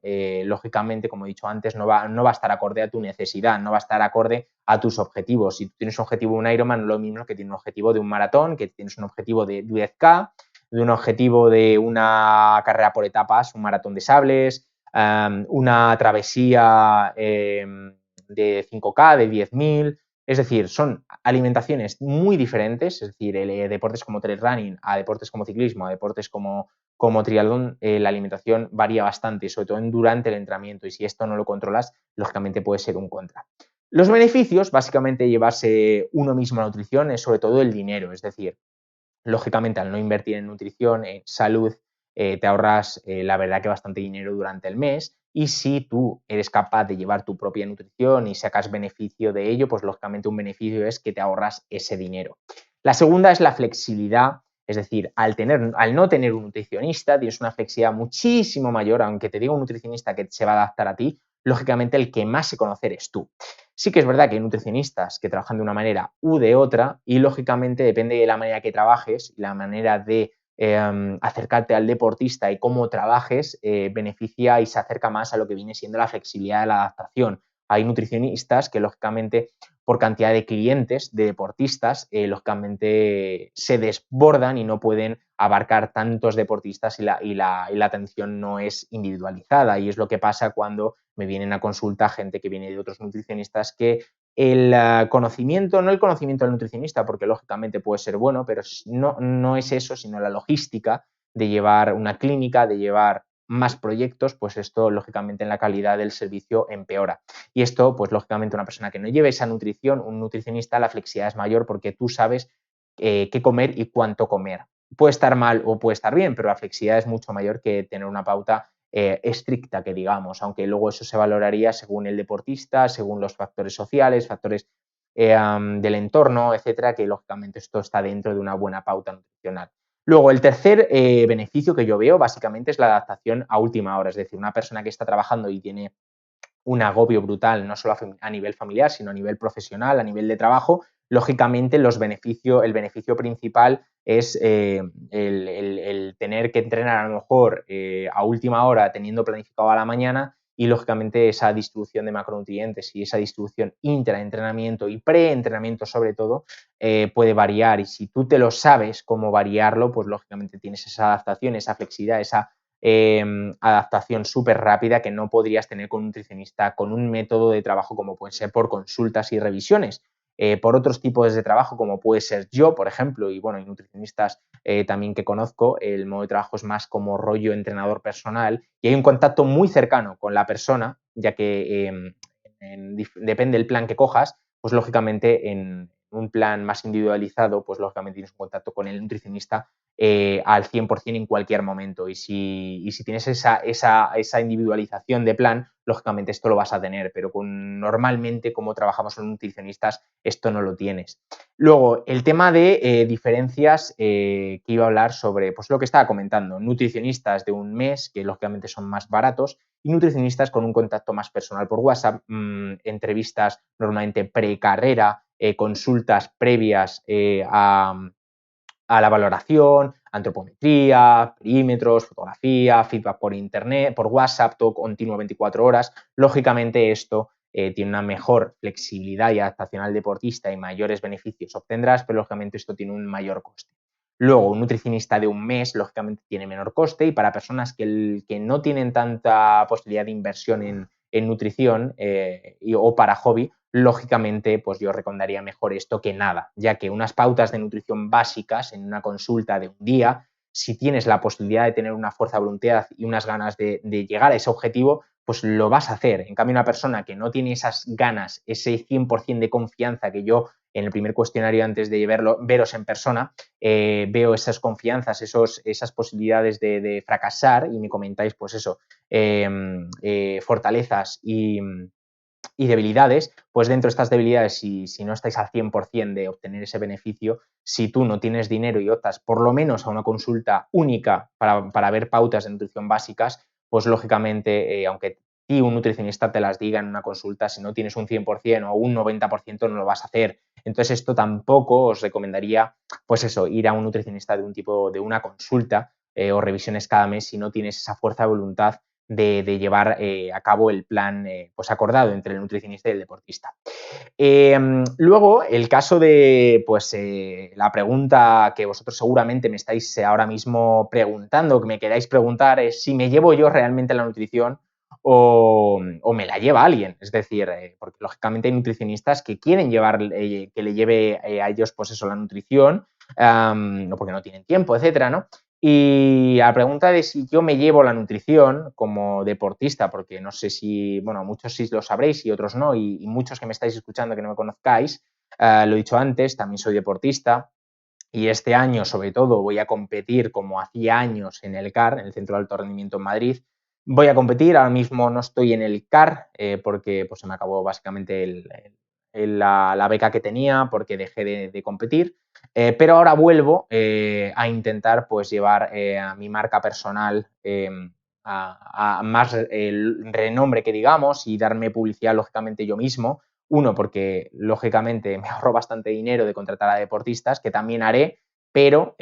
lógicamente, como he dicho antes, no va a estar acorde a tu necesidad, no va a estar acorde a tus objetivos. Si tú tienes un objetivo de un Ironman, no es lo mismo que tienes un objetivo de un maratón, que tienes un objetivo de 10K, de un objetivo de una carrera por etapas, un maratón de sables, una travesía de 5K, de 10.000. Es decir, son alimentaciones muy diferentes, es decir, deportes como trail running a deportes como ciclismo, a deportes como triatlón, la alimentación varía bastante, sobre todo durante el entrenamiento y si esto no lo controlas, lógicamente puede ser un contra. Los beneficios, básicamente llevarse uno mismo a la nutrición, es sobre todo el dinero, es decir, lógicamente al no invertir en nutrición, en salud, te ahorras la verdad que bastante dinero durante el mes, y si tú eres capaz de llevar tu propia nutrición y sacas beneficio de ello, pues lógicamente un beneficio es que te ahorras ese dinero. La segunda es la flexibilidad, es decir, al no tener un nutricionista tienes una flexibilidad muchísimo mayor, aunque te diga un nutricionista que se va a adaptar a ti, lógicamente el que más se conoce eres tú. Sí que es verdad que hay nutricionistas que trabajan de una manera u de otra y lógicamente depende de la manera que trabajes y la manera de acercarte al deportista y cómo trabajes, beneficia y se acerca más a lo que viene siendo la flexibilidad de la adaptación. Hay nutricionistas que, lógicamente, por cantidad de clientes, de deportistas, lógicamente se desbordan y no pueden abarcar tantos deportistas y la atención no es individualizada. Y es lo que pasa cuando me vienen a consulta gente que viene de otros nutricionistas que el conocimiento, no el conocimiento del nutricionista, porque lógicamente puede ser bueno, pero no es eso, sino la logística de llevar una clínica, de llevar más proyectos, pues esto lógicamente en la calidad del servicio empeora. Y esto, pues lógicamente una persona que no lleve esa nutrición, un nutricionista, la flexibilidad es mayor porque tú sabes qué comer y cuánto comer. Puede estar mal o puede estar bien, pero la flexibilidad es mucho mayor que tener una pauta estricta, que digamos, aunque luego eso se valoraría según el deportista, según los factores sociales, factores del entorno, etcétera, que lógicamente esto está dentro de una buena pauta nutricional. Luego, el tercer beneficio que yo veo básicamente es la adaptación a última hora, es decir, una persona que está trabajando y tiene un agobio brutal, no solo a nivel familiar, sino a nivel profesional, a nivel de trabajo, lógicamente el beneficio principal es el tener que entrenar a lo mejor a última hora teniendo planificado a la mañana y lógicamente esa distribución de macronutrientes y esa distribución intraentrenamiento y preentrenamiento sobre todo puede variar y si tú te lo sabes cómo variarlo, pues lógicamente tienes esa adaptación, esa flexibilidad, esa adaptación súper rápida que no podrías tener con un nutricionista con un método de trabajo como puede ser por consultas y revisiones. Por otros tipos de trabajo, como puede ser yo, por ejemplo, y bueno, hay nutricionistas también que conozco, el modo de trabajo es más como rollo entrenador personal y hay un contacto muy cercano con la persona, ya que depende del plan que cojas, pues lógicamente en un plan más individualizado, pues lógicamente tienes un contacto con el nutricionista al 100% en cualquier momento. Y si tienes esa individualización de plan, lógicamente esto lo vas a tener, pero normalmente como trabajamos con nutricionistas, esto no lo tienes. Luego, el tema de diferencias que iba a hablar sobre, pues lo que estaba comentando, nutricionistas de un mes, que lógicamente son más baratos, y nutricionistas con un contacto más personal por WhatsApp, entrevistas normalmente precarrera, consultas previas a la valoración, antropometría, perímetros, fotografía, feedback por internet, por WhatsApp, todo continuo 24 horas. Lógicamente esto tiene una mejor flexibilidad y adaptación al deportista y mayores beneficios obtendrás, pero lógicamente esto tiene un mayor coste. Luego, un nutricionista de un mes, lógicamente, tiene menor coste y para personas que no tienen tanta posibilidad de inversión en nutrición o para hobby, lógicamente, pues yo recomendaría mejor esto que nada, ya que unas pautas de nutrición básicas en una consulta de un día, si tienes la posibilidad de tener una fuerza de voluntad y unas ganas de llegar a ese objetivo, pues lo vas a hacer. En cambio, una persona que no tiene esas ganas, ese 100% de confianza que yo en el primer cuestionario antes de veros en persona, veo esas confianzas, esas posibilidades de fracasar y me comentáis, pues eso, fortalezas y debilidades, pues dentro de estas debilidades, si no estáis al 100% de obtener ese beneficio, si tú no tienes dinero y optas por lo menos a una consulta única para ver pautas de nutrición básicas, pues lógicamente, aunque un nutricionista te las diga en una consulta, si no tienes un 100% o un 90% no lo vas a hacer. Entonces esto tampoco os recomendaría, pues eso, ir a un nutricionista de una consulta o revisiones cada mes si no tienes esa fuerza de voluntad de llevar a cabo el plan pues acordado entre el nutricionista y el deportista. Luego, el caso de pues, la pregunta que vosotros seguramente me estáis ahora mismo preguntando, que me queráis preguntar, es si me llevo yo realmente la nutrición o me la lleva alguien. Es decir, porque lógicamente hay nutricionistas que quieren que le lleve a ellos pues eso, la nutrición, no porque no tienen tiempo, etcétera, ¿no? Y a la pregunta de si yo me llevo la nutrición como deportista, porque no sé si, bueno, muchos sí lo sabréis y otros no, y muchos que me estáis escuchando que no me conozcáis, lo he dicho antes, también soy deportista y este año sobre todo voy a competir como hacía años en el CAR, en el Centro de Alto Rendimiento en Madrid, Voy a competir, ahora mismo no estoy en el CAR porque pues, se me acabó básicamente la beca que tenía porque dejé de competir, pero ahora vuelvo a intentar pues, llevar a mi marca personal a más renombre que digamos y darme publicidad lógicamente yo mismo. Uno, porque lógicamente me ahorro bastante dinero de contratar a deportistas, que también haré, pero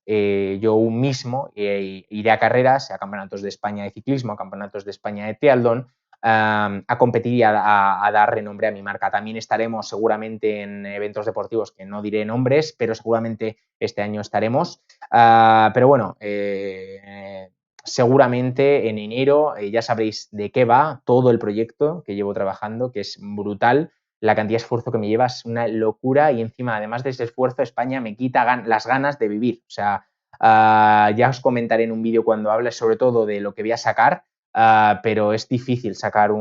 yo mismo iré a carreras, a campeonatos de España de ciclismo, a campeonatos de España de triatlón, a competir y a dar renombre a mi marca. También estaremos seguramente en eventos deportivos que no diré nombres, pero seguramente este año estaremos. Pero bueno, seguramente en enero ya sabréis de qué va todo el proyecto que llevo trabajando, que es brutal. La cantidad de esfuerzo que me lleva es una locura y encima, además de ese esfuerzo, España me quita las ganas de vivir. O sea, ya os comentaré en un vídeo cuando hable sobre todo de lo que voy a sacar, pero es difícil sacar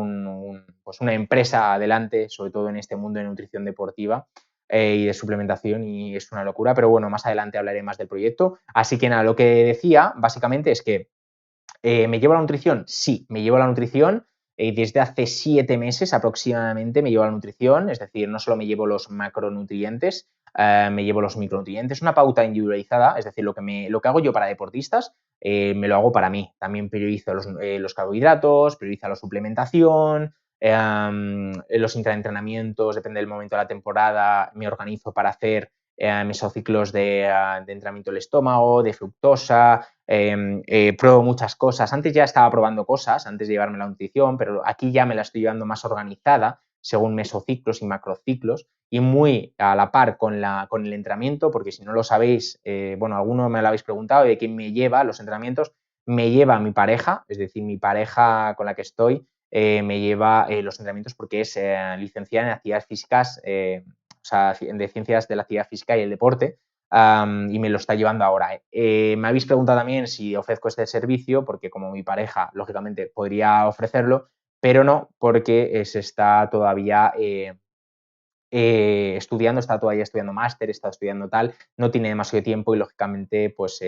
pues una empresa adelante, sobre todo en este mundo de nutrición deportiva y de suplementación, y es una locura, pero bueno, más adelante hablaré más del proyecto. Así que nada, lo que decía básicamente es que ¿me llevo la nutrición? Sí, me llevo la nutrición. Desde hace 7 meses aproximadamente me llevo la nutrición, es decir, no solo me llevo los macronutrientes, me llevo los micronutrientes, una pauta individualizada, es decir, lo que hago yo para deportistas, me lo hago para mí. También priorizo los carbohidratos, priorizo la suplementación, los intraentrenamientos, depende del momento de la temporada, me organizo para hacer mesociclos de entrenamiento del estómago, de fructosa, pruebo muchas cosas. Antes ya estaba probando cosas, antes de llevarme la nutrición, pero aquí ya me la estoy llevando más organizada, según mesociclos y macrociclos, y muy a la par con el entrenamiento, porque si no lo sabéis, bueno, alguno me lo habéis preguntado, de quién me lleva los entrenamientos. Me lleva mi pareja, es decir, mi pareja con la que estoy, me lleva los entrenamientos porque es licenciada en actividades físicas, o sea, de ciencias de la actividad física y el deporte, y me lo está llevando ahora. Me habéis preguntado también si ofrezco este servicio, porque como mi pareja, lógicamente, podría ofrecerlo, pero no, porque se está todavía estudiando, está todavía estudiando máster, está estudiando tal, no tiene demasiado tiempo y lógicamente pues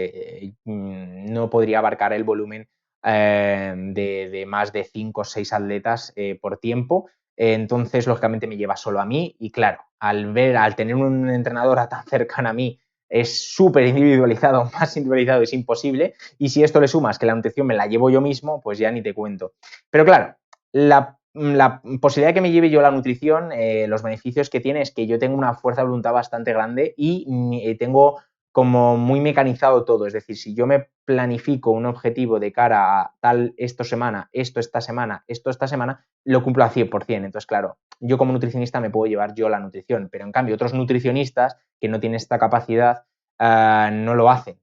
no podría abarcar el volumen de más de 5 o 6 atletas por tiempo. Entonces, lógicamente, me lleva solo a mí y claro, al tener un entrenador tan cercano a mí, es súper individualizado, más individualizado es imposible. Y si esto le sumas que la nutrición me la llevo yo mismo, pues ya ni te cuento. Pero claro, la posibilidad de que me lleve yo la nutrición, los beneficios que tiene es que yo tengo una fuerza de voluntad bastante grande y tengo como muy mecanizado todo. Es decir, si yo me planifico un objetivo de cara a tal esto semana, esto esta semana, esto esta semana, lo cumplo al 100%. Entonces, claro, yo como nutricionista me puedo llevar yo la nutrición, pero en cambio otros nutricionistas que no tienen esta capacidad no lo hacen.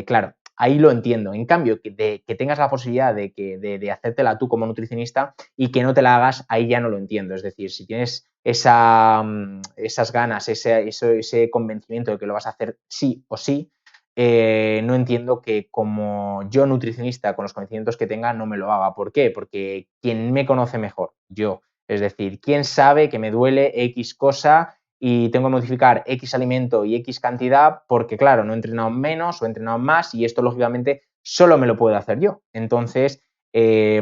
Claro, ahí lo entiendo. En cambio, que tengas la posibilidad de hacértela tú como nutricionista y que no te la hagas, ahí ya no lo entiendo. Es decir, si tienes esas ganas, ese convencimiento de que lo vas a hacer sí o sí, no entiendo que como yo nutricionista, con los conocimientos que tenga, no me lo haga. ¿Por qué? Porque quien me conoce mejor, yo. Es decir, ¿quién sabe que me duele X cosa y tengo que modificar X alimento y X cantidad porque, claro, no he entrenado menos o he entrenado más y esto, lógicamente, solo me lo puedo hacer yo? Entonces,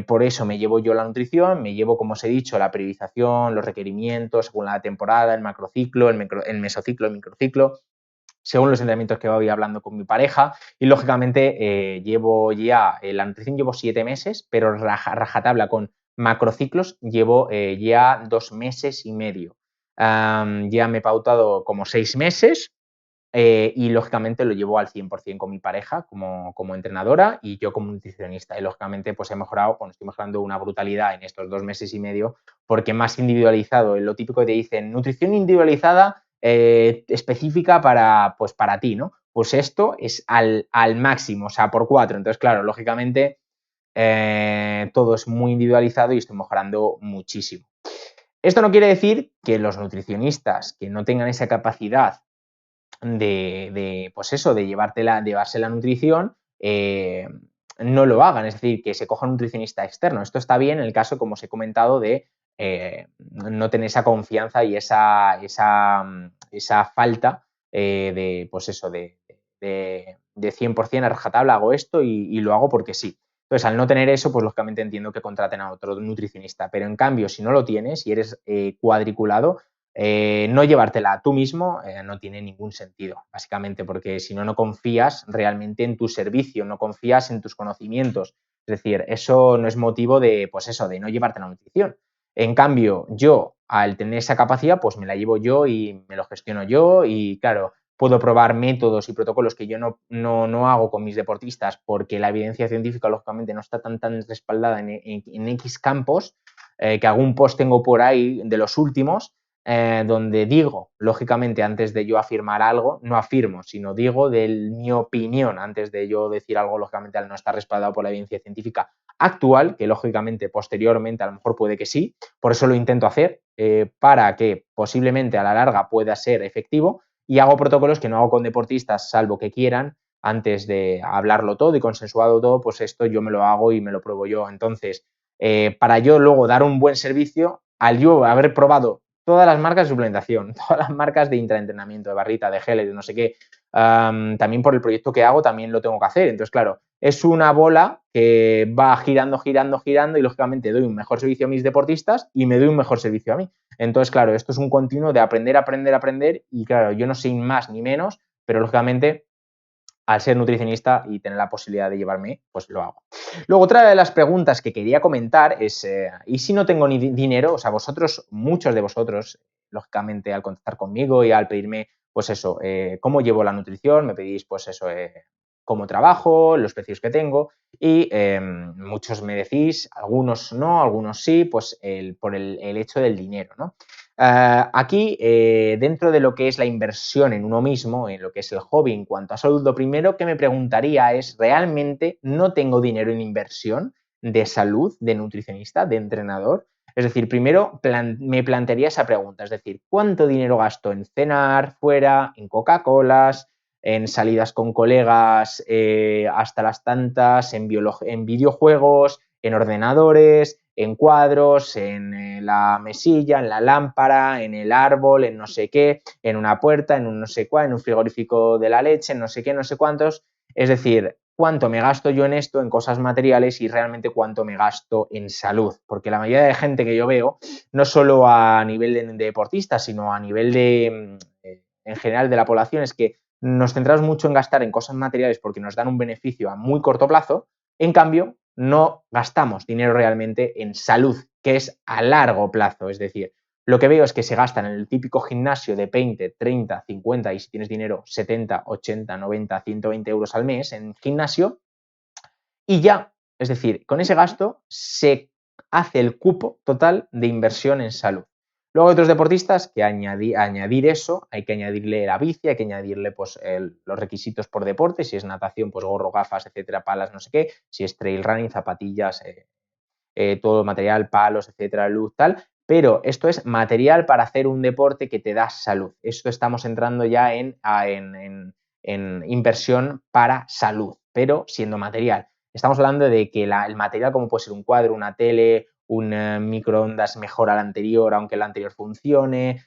por eso me llevo yo la nutrición, me llevo, como os he dicho, la periodización, los requerimientos según la temporada, el macrociclo, el mesociclo, el microciclo, según los entrenamientos que voy hablando con mi pareja y lógicamente llevo ya, la nutrición llevo 7 meses, pero rajatabla con macrociclos llevo ya 2 meses y medio. Ya me he pautado como 6 meses y lógicamente lo llevo al 100% con mi pareja como entrenadora y yo como nutricionista. Y lógicamente pues he mejorado, bueno, estoy mejorando una brutalidad en estos 2 meses y medio porque más individualizado, lo típico que te dicen, nutrición individualizada específica pues para ti, ¿no? Pues esto es al máximo, o sea, por 4. Entonces, claro, lógicamente todo es muy individualizado y estoy mejorando muchísimo. Esto no quiere decir que los nutricionistas que no tengan esa capacidad pues eso, de llevarse la nutrición, no lo hagan, es decir, que se coja un nutricionista externo. Esto está bien en el caso, como os he comentado, de no tener esa confianza y esa falta pues eso, de 100% a rajatabla hago esto y lo hago porque sí. Entonces, al no tener eso, pues lógicamente entiendo que contraten a otro nutricionista. Pero en cambio, si no lo tienes y eres cuadriculado, no llevártela tú mismo no tiene ningún sentido, básicamente, porque si no, no confías realmente en tu servicio, no confías en tus conocimientos. Es decir, eso no es motivo de, pues eso, de no llevarte la nutrición. En cambio, yo, al tener esa capacidad, pues me la llevo yo y me lo gestiono yo y, claro, puedo probar métodos y protocolos que yo no hago con mis deportistas porque la evidencia científica, lógicamente, no está tan respaldada en X campos, que algún post tengo por ahí de los últimos, donde digo, lógicamente, antes de yo afirmar algo, no afirmo, sino digo de mi opinión antes de yo decir algo, lógicamente, al no estar respaldado por la evidencia científica actual, que lógicamente posteriormente a lo mejor puede que sí, por eso lo intento hacer, para que posiblemente a la larga pueda ser efectivo, y hago protocolos que no hago con deportistas, salvo que quieran, antes de hablarlo todo y consensuado todo, pues esto yo me lo hago y me lo pruebo yo. Entonces, para yo luego dar un buen servicio, al yo haber probado todas las marcas de suplementación, todas las marcas de intraentrenamiento, de barrita, de geles, de no sé qué, también por el proyecto que hago también lo tengo que hacer. Entonces, claro, es una bola que va girando, girando, girando y lógicamente doy un mejor servicio a mis deportistas y me doy un mejor servicio a mí. Entonces, claro, esto es un continuo de aprender, aprender, aprender y claro, yo no sé más ni menos, pero lógicamente al ser nutricionista y tener la posibilidad de llevarme, pues lo hago. Luego, otra de las preguntas que quería comentar es, ¿y si no tengo ni dinero? O sea, vosotros, muchos de vosotros, lógicamente, al contactar conmigo y al pedirme, pues eso, cómo llevo la nutrición, me pedís, pues eso, cómo trabajo, los precios que tengo y muchos me decís, algunos no, algunos sí, pues por el hecho del dinero, ¿no? Aquí, dentro de lo que es la inversión en uno mismo, en lo que es el hobby en cuanto a salud, lo primero que me preguntaría es, ¿realmente no tengo dinero en inversión de salud, de nutricionista, de entrenador? Es decir, primero me plantearía esa pregunta, es decir, ¿cuánto dinero gasto en cenar fuera, en Coca-Colas, en salidas con colegas hasta las tantas, en videojuegos, en ordenadores, en cuadros, en la mesilla, en la lámpara, en el árbol, en no sé qué, en una puerta, en un no sé cuál, en un frigorífico de la leche, en no sé qué, no sé cuántos? Es decir, cuánto me gasto yo en esto, en cosas materiales y realmente cuánto me gasto en salud. Porque la mayoría de gente que yo veo, no solo a nivel de deportistas, sino a nivel de, en general de la población, es que nos centramos mucho en gastar en cosas materiales porque nos dan un beneficio a muy corto plazo. En cambio, no gastamos dinero realmente en salud, que es a largo plazo. Es decir, lo que veo es que se gastan en el típico gimnasio de 20, 30, 50 y si tienes dinero 70, 80, 90, 120 euros al mes en gimnasio y ya, es decir, con ese gasto se hace el cupo total de inversión en salud. Luego hay otros deportistas que añadir eso, hay que añadirle la bici, hay que añadirle pues, los requisitos por deporte, si es natación, pues gorro, gafas, etcétera, palas, no sé qué, si es trail running, zapatillas, todo material, palos, etcétera, luz, tal, pero esto es material para hacer un deporte que te da salud. Esto estamos entrando ya en inversión para salud, pero siendo material. Estamos hablando de que el material, como puede ser un cuadro, una tele, un microondas mejora el anterior, aunque el anterior funcione,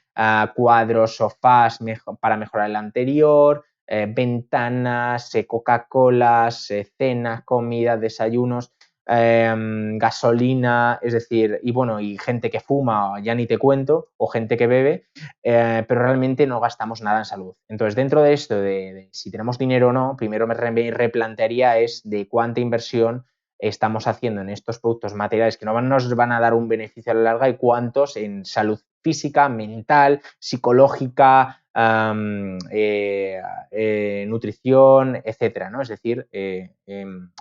cuadros, sofás para mejorar el anterior, ventanas, Coca-Colas, cenas, comidas, desayunos, gasolina, es decir, y bueno, y gente que fuma, ya ni te cuento, o gente que bebe, pero realmente no gastamos nada en salud. Entonces, dentro de esto, de si tenemos dinero o no, primero me replantearía es de cuánta inversión estamos haciendo en estos productos materiales que no nos van a dar un beneficio a la larga y cuántos en salud física, mental, psicológica, nutrición, etcétera, ¿no? Es decir,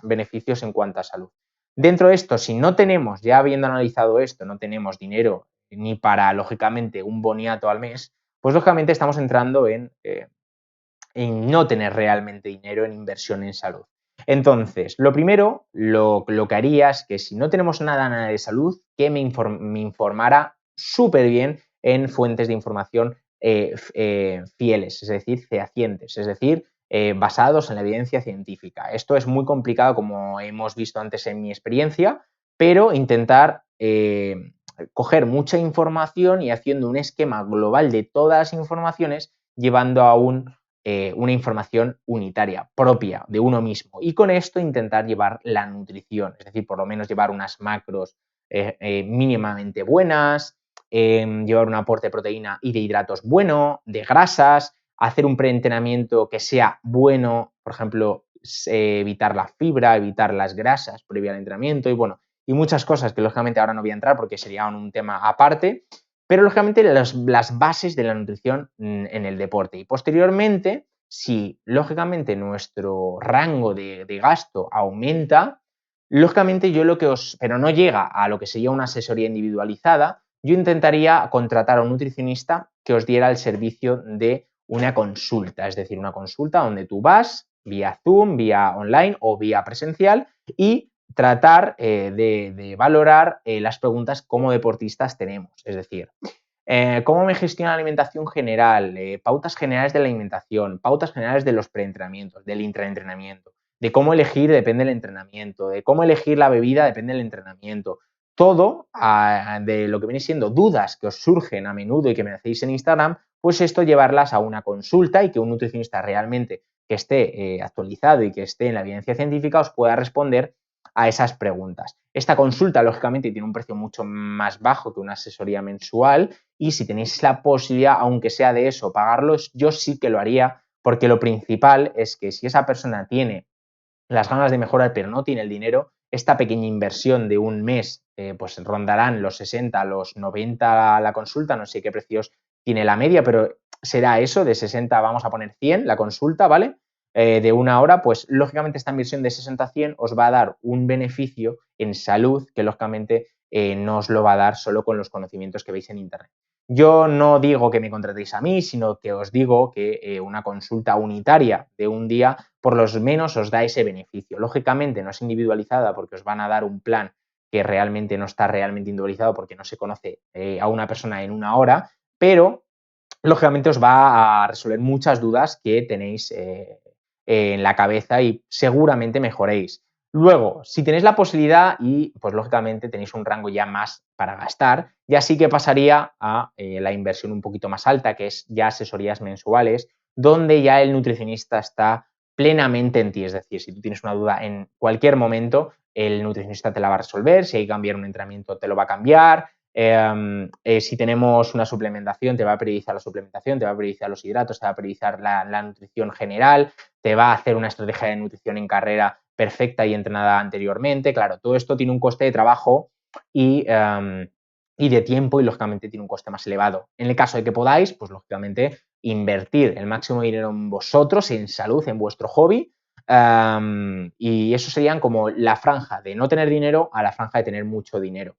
beneficios en cuanto a salud. Dentro de esto, si no tenemos, ya habiendo analizado esto, no tenemos dinero ni para, lógicamente, un boniato al mes, pues lógicamente estamos entrando en no tener realmente dinero en inversión en salud. Entonces, lo primero, lo que haría es que si no tenemos nada de salud, que me informara súper bien en fuentes de información fieles, es decir, fehacientes, es decir, basados en la evidencia científica. Esto es muy complicado, como hemos visto antes en mi experiencia, pero intentar coger mucha información y haciendo un esquema global de todas las informaciones, llevando a un una información unitaria, propia de uno mismo. Y con esto intentar llevar la nutrición, es decir, por lo menos llevar unas macros mínimamente buenas, llevar un aporte de proteína y de hidratos bueno, de grasas, hacer un preentrenamiento que sea bueno, por ejemplo, evitar la fibra, evitar las grasas previo al entrenamiento y bueno, y muchas cosas que lógicamente ahora no voy a entrar porque sería un tema aparte, pero lógicamente las bases de la nutrición en el deporte. Y posteriormente, si lógicamente nuestro rango de gasto aumenta, lógicamente yo lo que pero no llega a lo que sería una asesoría individualizada, yo intentaría contratar a un nutricionista que os diera el servicio de una consulta, es decir, una consulta donde tú vas vía Zoom, vía online o vía presencial y tratar de valorar las preguntas como deportistas tenemos, es decir, cómo me gestiono la alimentación general, pautas generales de la alimentación, pautas generales de los preentrenamientos, del intraentrenamiento, de cómo elegir depende del entrenamiento, de cómo elegir la bebida depende del entrenamiento. Todo de lo que viene siendo dudas que os surgen a menudo y que me hacéis en Instagram, pues esto llevarlas a una consulta y que un nutricionista realmente que esté actualizado y que esté en la evidencia científica os pueda responder a esas preguntas. Esta consulta, lógicamente, tiene un precio mucho más bajo que una asesoría mensual y si tenéis la posibilidad, aunque sea de eso, pagarlos, yo sí que lo haría porque lo principal es que si esa persona tiene las ganas de mejorar pero no tiene el dinero, esta pequeña inversión de un mes pues rondarán los 60, los 90 la consulta, no sé qué precios tiene la media, pero será eso, de 60 vamos a poner 100 la consulta, ¿vale? De una hora, pues lógicamente esta inversión de 60 a 100 os va a dar un beneficio en salud que lógicamente no os lo va a dar solo con los conocimientos que veis en internet. Yo no digo que me contratéis a mí, sino que os digo que una consulta unitaria de un día por lo menos os da ese beneficio. Lógicamente no es individualizada porque os van a dar un plan que realmente no está realmente individualizado porque no se conoce a una persona en una hora, pero lógicamente os va a resolver muchas dudas que tenéis en la cabeza y seguramente mejoréis. Luego, si tenéis la posibilidad y pues lógicamente tenéis un rango ya más para gastar, ya sí que pasaría a la inversión un poquito más alta, que es ya asesorías mensuales, donde ya el nutricionista está plenamente en ti. Es decir, si tú tienes una duda en cualquier momento, el nutricionista te la va a resolver, si hay que cambiar un entrenamiento te lo va a cambiar, si tenemos una suplementación, te va a priorizar la suplementación, te va a priorizar los hidratos, te va a priorizar la nutrición general, te va a hacer una estrategia de nutrición en carrera perfecta y entrenada anteriormente. Claro, todo esto tiene un coste de trabajo y de tiempo y lógicamente tiene un coste más elevado. En el caso de que podáis, pues lógicamente invertir el máximo dinero en vosotros, en salud, en vuestro hobby. Y eso serían como la franja de no tener dinero a la franja de tener mucho dinero.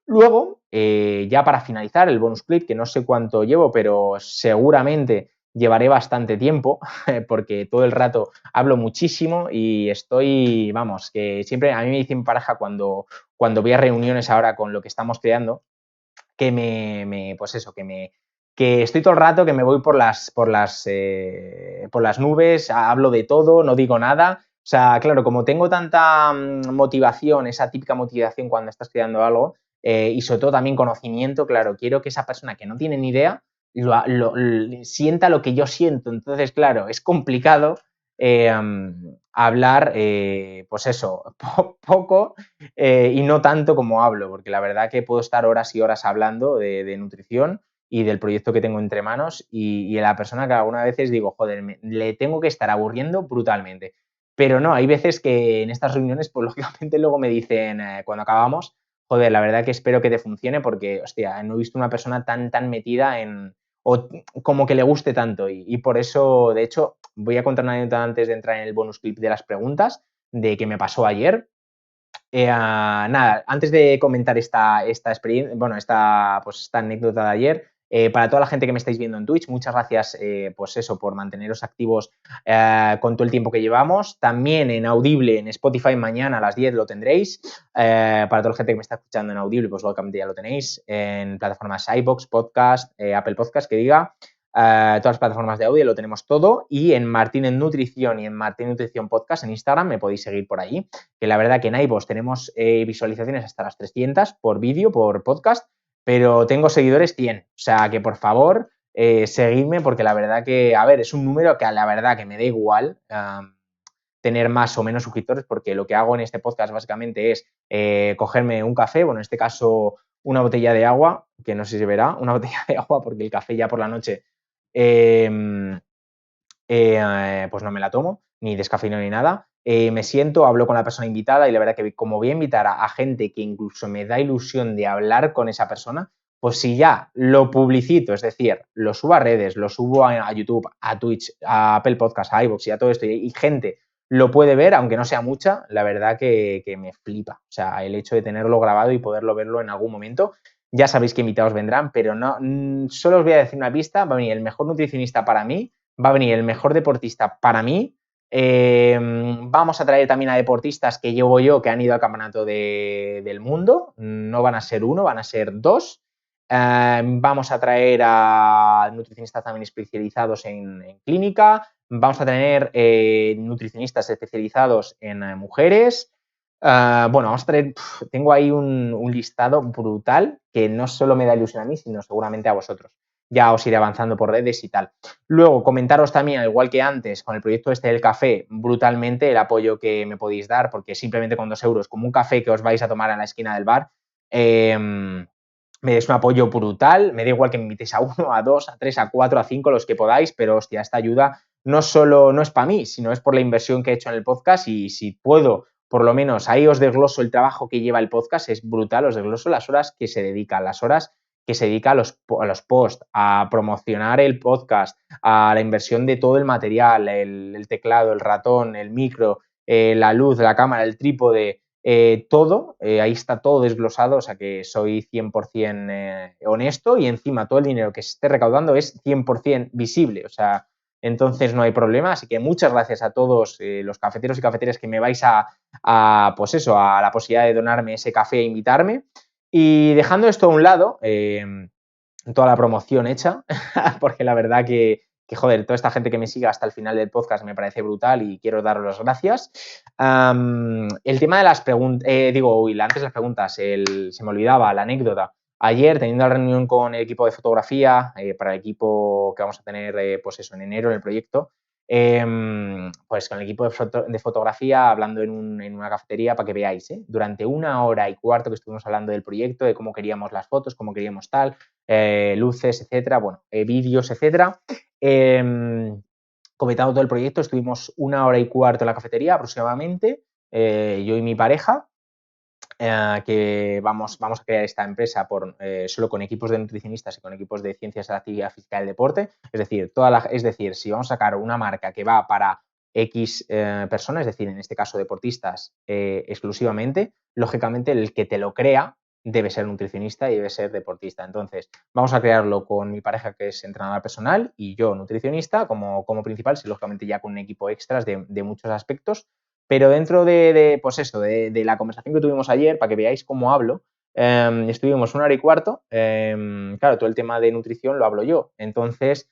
Luego, ya para finalizar el bonus clip, que no sé cuánto llevo, pero seguramente llevaré bastante tiempo, porque todo el rato hablo muchísimo y estoy, vamos, que siempre a mí me dicen mi pareja cuando voy a reuniones ahora con lo que estamos creando, que pues eso, que estoy todo el rato, que me voy por las nubes, hablo de todo, no digo nada. O sea, claro, como tengo tanta motivación, esa típica motivación cuando estás creando algo, y sobre todo también conocimiento, claro, quiero que esa persona que no tiene ni idea sienta lo que yo siento. Entonces, claro, es complicado hablar, pues eso, poco y no tanto como hablo, porque la verdad que puedo estar horas y horas hablando de nutrición y del proyecto que tengo entre manos y a la persona que algunas veces digo, joder, le tengo que estar aburriendo brutalmente. Pero no, hay veces que en estas reuniones, pues lógicamente luego me dicen, cuando acabamos, joder, la verdad que espero que te funcione porque, hostia, no he visto una persona tan metida o como que le guste tanto y por eso, de hecho, voy a contar una anécdota antes de entrar en el bonus clip de las preguntas de que me pasó ayer. Nada, antes de comentar esta experiencia, bueno, pues esta anécdota de ayer, para toda la gente que me estáis viendo en Twitch, muchas gracias, pues eso, por manteneros activos con todo el tiempo que llevamos. También en Audible, en Spotify, mañana a las 10 lo tendréis. Para toda la gente que me está escuchando en Audible, pues lógicamente ya lo tenéis en plataformas iVoox, Podcast, Apple Podcast, que diga. Todas las plataformas de audio lo tenemos todo y en Martín en Nutrición y en Martín Nutrición Podcast en Instagram me podéis seguir por ahí, que la verdad que en iVoox tenemos visualizaciones hasta las 300 por vídeo, por podcast, pero tengo seguidores 100, o sea que por favor seguidme porque la verdad que, a ver, es un número que a la verdad que me da igual tener más o menos suscriptores, porque lo que hago en este podcast básicamente es cogerme un café, bueno, en este caso una botella de agua, que no sé si se verá, una botella de agua porque el café ya por la noche pues no me la tomo, ni descafeino ni nada. Me siento, hablo con la persona invitada y la verdad que como voy a invitar a gente que incluso me da ilusión de hablar con esa persona, pues si ya lo publicito, es decir, lo subo a redes, lo subo a YouTube, a Twitch, a Apple Podcast, a iVoox y a todo esto, y gente lo puede ver, aunque no sea mucha, la verdad que me flipa. O sea, el hecho de tenerlo grabado y poderlo verlo en algún momento. Ya sabéis que invitados vendrán, pero no, solo os voy a decir una pista, va a venir el mejor nutricionista para mí, va a venir el mejor deportista para mí. Vamos a traer también a deportistas que llevo yo que han ido al campeonato del mundo. No van a ser uno, van a ser dos. Vamos a traer a nutricionistas también especializados en clínica. Vamos a tener nutricionistas especializados en mujeres. Bueno, vamos a traer, tengo ahí un listado brutal que no solo me da ilusión a mí, sino seguramente a vosotros. Ya os iré avanzando por redes y tal. Luego, comentaros también, al igual que antes, con el proyecto este del café, brutalmente el apoyo que me podéis dar, porque simplemente con 2 euros, como un café que os vais a tomar en la esquina del bar, me deis un apoyo brutal. Me da igual que me invitéis a 1, a 2, a 3, a 4, a 5, los que podáis, pero hostia, esta ayuda no solo no es para mí, sino es por la inversión que he hecho en el podcast y si puedo, por lo menos ahí os desgloso el trabajo que lleva el podcast, es brutal, os desgloso las horas que se dedican, las horas que se dedica a los posts, a promocionar el podcast, a la inversión de todo el material, el teclado, el ratón, el micro, la luz, la cámara, el trípode, todo, ahí está todo desglosado, o sea que soy 100% honesto y encima todo el dinero que se esté recaudando es 100% visible, o sea, entonces no hay problema, así que muchas gracias a todos los cafeteros y cafeteras que me vais pues eso, a la posibilidad de donarme ese café e invitarme. Y dejando esto a un lado, toda la promoción hecha, porque la verdad joder, toda esta gente que me siga hasta el final del podcast me parece brutal y quiero daros las gracias. El tema de las preguntas, antes de las preguntas, se me olvidaba la anécdota. Ayer, teniendo la reunión con el equipo de fotografía, para el equipo que vamos a tener, pues eso, en enero en el proyecto, pues con el equipo de fotografía hablando en una cafetería para que veáis, durante 1 hora y cuarto que estuvimos hablando del proyecto, de cómo queríamos las fotos, cómo queríamos tal, luces, etcétera, bueno, vídeos, etcétera. Comentando todo el proyecto, estuvimos 1 hora y cuarto en la cafetería aproximadamente, yo y mi pareja, que vamos a crear esta empresa solo con equipos de nutricionistas y con equipos de ciencias de la actividad física y el deporte. Es decir, si vamos a sacar una marca que va para X personas, es decir, en este caso deportistas exclusivamente, lógicamente el que te lo crea debe ser nutricionista y debe ser deportista. Entonces, vamos a crearlo con mi pareja que es entrenadora personal y yo nutricionista como principal, sí, lógicamente ya con un equipo extras de muchos aspectos. Pero dentro pues eso, de la conversación que tuvimos ayer, para que veáis cómo hablo, estuvimos 1 hora y cuarto. Claro, todo el tema de nutrición lo hablo yo. Entonces,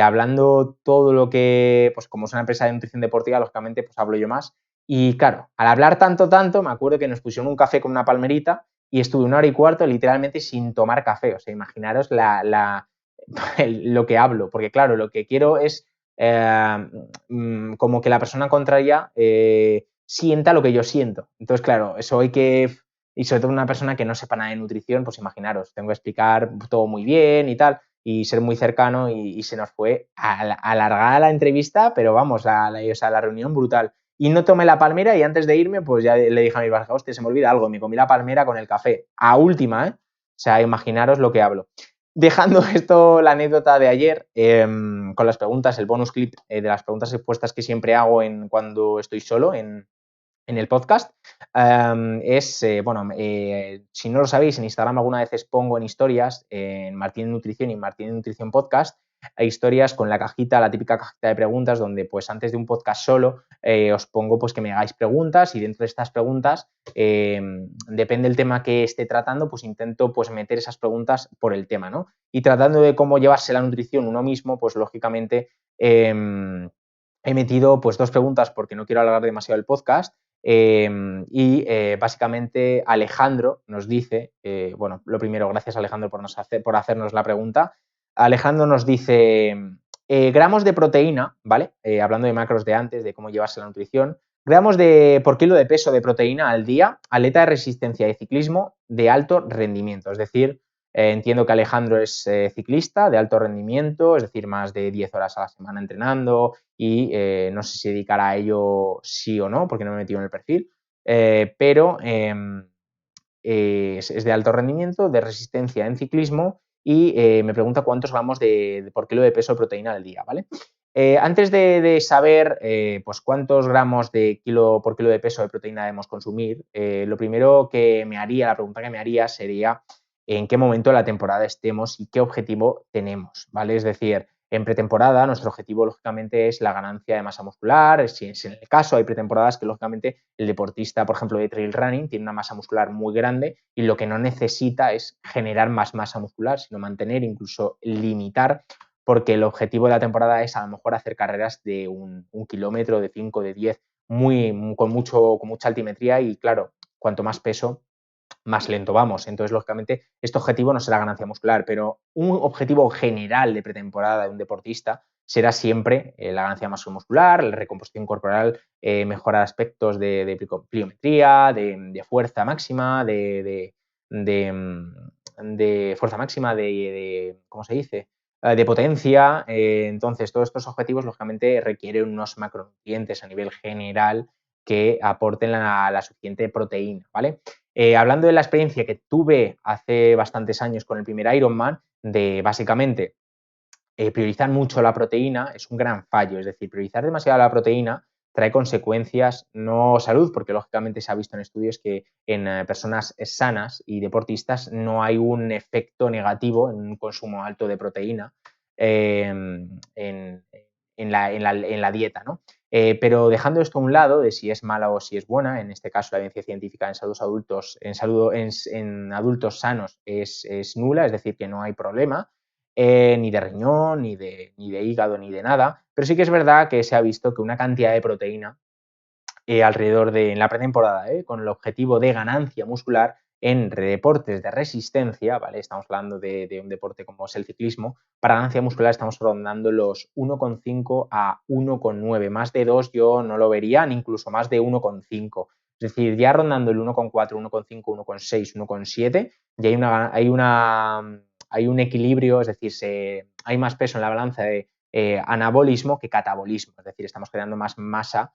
hablando todo lo que, pues como es una empresa de nutrición deportiva, lógicamente, pues hablo yo más. Y claro, al hablar tanto, me acuerdo que nos pusieron un café con una palmerita y estuve 1 hora y cuarto literalmente sin tomar café. O sea, imaginaros lo que hablo, porque claro, lo que quiero es como que la persona contraria sienta lo que yo siento. Entonces, claro, eso hay que, y sobre todo una persona que no sepa nada de nutrición, pues imaginaros, tengo que explicar todo muy bien y tal, y ser muy cercano y se nos fue alargada la entrevista, pero vamos, o sea, la reunión brutal. Y no tomé la palmera y antes de irme, pues ya le dije a mi pareja, hostia, se me olvida algo, me comí la palmera con el café, a última, ¿eh? O sea, imaginaros lo que hablo. Dejando esto, la anécdota de ayer, con las preguntas, el bonus clip de las preguntas expuestas que siempre hago cuando estoy solo en el podcast, si no lo sabéis, en Instagram algunas veces pongo en historias, en Martín Nutrición y Martín Nutrición Podcast, hay historias con la cajita, la típica cajita de preguntas, donde pues antes de un podcast solo os pongo pues que me hagáis preguntas y dentro de estas preguntas, depende del tema que esté tratando, pues intento pues meter esas preguntas por el tema, ¿no? Y tratando de cómo llevarse la nutrición uno mismo, pues lógicamente he metido pues 2 preguntas porque no quiero alargar demasiado el podcast. Básicamente Alejandro nos dice, bueno, lo primero, gracias Alejandro por hacernos la pregunta. Alejandro nos dice, gramos de proteína, ¿vale? Hablando de macros de antes, de cómo llevarse la nutrición, gramos por kilo de peso de proteína al día, atleta de resistencia y ciclismo de alto rendimiento. Es decir, entiendo que Alejandro es ciclista de alto rendimiento, es decir, más de 10 horas a la semana entrenando y no sé si dedicará a ello sí o no, porque no me he metido en el perfil, pero es de alto rendimiento, de resistencia en ciclismo y me pregunta cuántos gramos por kilo de peso de proteína al día, ¿vale? Antes de saber pues cuántos gramos por kilo de peso de proteína debemos consumir, lo primero que la pregunta que me haría sería en qué momento de la temporada estemos y qué objetivo tenemos, ¿vale? Es decir, en pretemporada nuestro objetivo lógicamente es la ganancia de masa muscular, si es en el caso hay pretemporadas que lógicamente el deportista, por ejemplo, de trail running tiene una masa muscular muy grande y lo que no necesita es generar más masa muscular, sino mantener, incluso limitar, porque el objetivo de la temporada es a lo mejor hacer carreras de un kilómetro, de 5, de 10, con mucha altimetría y claro, cuanto más peso, más lento vamos. Entonces, lógicamente, este objetivo no será ganancia muscular, pero un objetivo general de pretemporada de un deportista será siempre la ganancia de masa muscular, la recomposición corporal, mejorar aspectos de pliometría, de fuerza máxima, de fuerza máxima, ¿cómo se dice? De potencia. Entonces, todos estos objetivos, lógicamente, requieren unos macronutrientes a nivel general que aporten la suficiente proteína, ¿vale? Hablando de la experiencia que tuve hace bastantes años con el primer Ironman, de básicamente priorizar mucho la proteína es un gran fallo. Es decir, priorizar demasiado la proteína trae consecuencias no salud, porque lógicamente se ha visto en estudios que en personas sanas y deportistas no hay un efecto negativo en un consumo alto de proteína en la dieta, ¿no? Pero dejando esto a un lado de si es mala o si es buena, en este caso la evidencia científica en adultos sanos es nula, es decir, que no hay problema, ni de riñón, ni de hígado, ni de nada, pero sí que es verdad que se ha visto que una cantidad de proteína en la pretemporada, con el objetivo de ganancia muscular en deportes de resistencia, ¿vale? Estamos hablando de un deporte como es el ciclismo, para ganancia muscular estamos rondando los 1,5 a 1,9, más de 2 yo no lo vería, ni incluso más de 1,5. Es decir, ya rondando el 1,4, 1,5, 1,6, 1,7, ya hay un equilibrio, es decir, hay más peso en la balanza de anabolismo que catabolismo, es decir, estamos creando más masa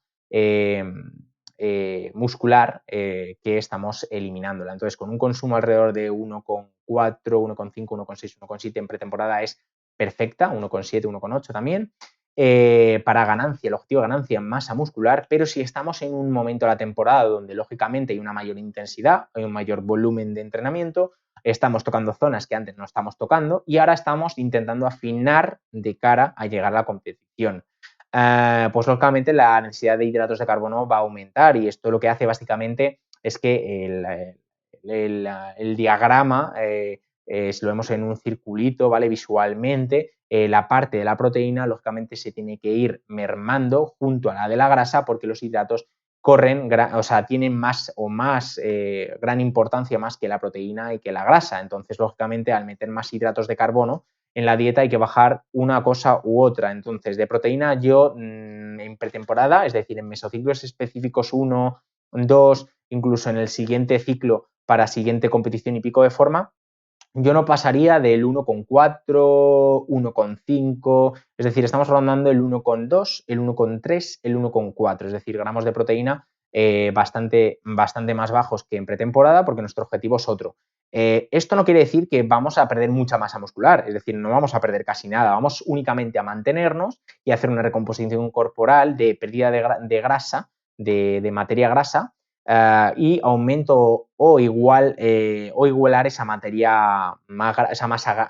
muscular que estamos eliminándola. Entonces, con un consumo alrededor de 1,4, 1,5, 1,6, 1,7 en pretemporada es perfecta, 1,7, 1,8 también, para ganancia, el objetivo de ganancia en masa muscular, pero si estamos en un momento de la temporada donde lógicamente hay una mayor intensidad, hay un mayor volumen de entrenamiento, estamos tocando zonas que antes no estamos tocando y ahora estamos intentando afinar de cara a llegar a la competición. Pues lógicamente la necesidad de hidratos de carbono va a aumentar y esto lo que hace básicamente es que el diagrama, si lo vemos en un circulito, ¿vale? Visualmente, la parte de la proteína lógicamente se tiene que ir mermando junto a la de la grasa porque los hidratos tienen más gran importancia más que la proteína y que la grasa. Entonces, lógicamente, al meter más hidratos de carbono, en la dieta hay que bajar una cosa u otra. Entonces, de proteína yo en pretemporada, es decir, en mesociclos específicos 1, 2, incluso en el siguiente ciclo para siguiente competición y pico de forma, yo no pasaría del 1,4, 1,5, es decir, estamos rondando el 1,2, el 1,3, el 1,4, es decir, gramos de proteína bastante más bajos que en pretemporada porque nuestro objetivo es otro. Esto no quiere decir que vamos a perder mucha masa muscular, es decir, no vamos a perder casi nada, vamos únicamente a mantenernos y a hacer una recomposición corporal de pérdida de grasa, de materia grasa, y aumento o igualar esa materia magra, esa masa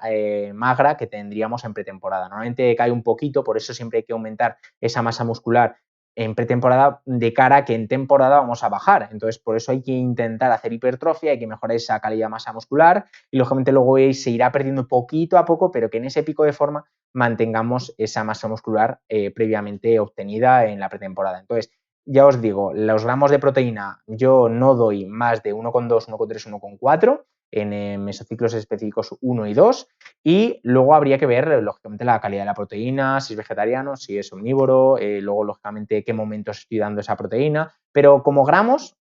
magra que tendríamos en pretemporada. Normalmente cae un poquito, por eso siempre hay que aumentar esa masa muscular en pretemporada de cara a que en temporada vamos a bajar. Entonces, por eso hay que intentar hacer hipertrofia, hay que mejorar esa calidad de masa muscular y lógicamente luego se irá perdiendo poquito a poco, pero que en ese pico de forma mantengamos esa masa muscular previamente obtenida en la pretemporada. Entonces, ya os digo, los gramos de proteína yo no doy más de 1,2, 1,3, 1,4 en mesociclos específicos 1 y 2. Y luego habría que ver, lógicamente, la calidad de la proteína, si es vegetariano, si es omnívoro, luego, lógicamente, qué momentos estoy dando esa proteína. Pero como gramos,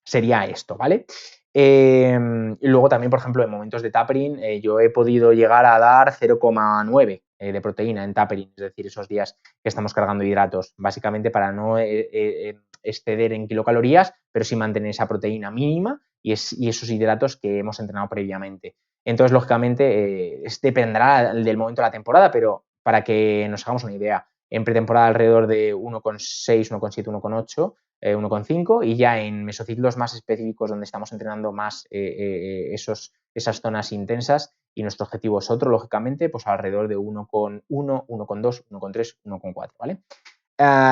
sería esto, ¿vale? Y luego también, por ejemplo, en momentos de tapering, yo he podido llegar a dar 0,9 de proteína en tapering, es decir, esos días que estamos cargando hidratos, básicamente para no exceder en kilocalorías, pero sí mantener esa proteína mínima y esos hidratos que hemos entrenado previamente. Entonces, lógicamente, dependerá del momento de la temporada, pero para que nos hagamos una idea, en pretemporada alrededor de 1,6, 1,7, 1,8, 1,5 y ya en mesociclos más específicos donde estamos entrenando más esas zonas intensas y nuestro objetivo es otro, lógicamente, pues alrededor de 1,1, 1,2, 1,3, 1,4, ¿vale?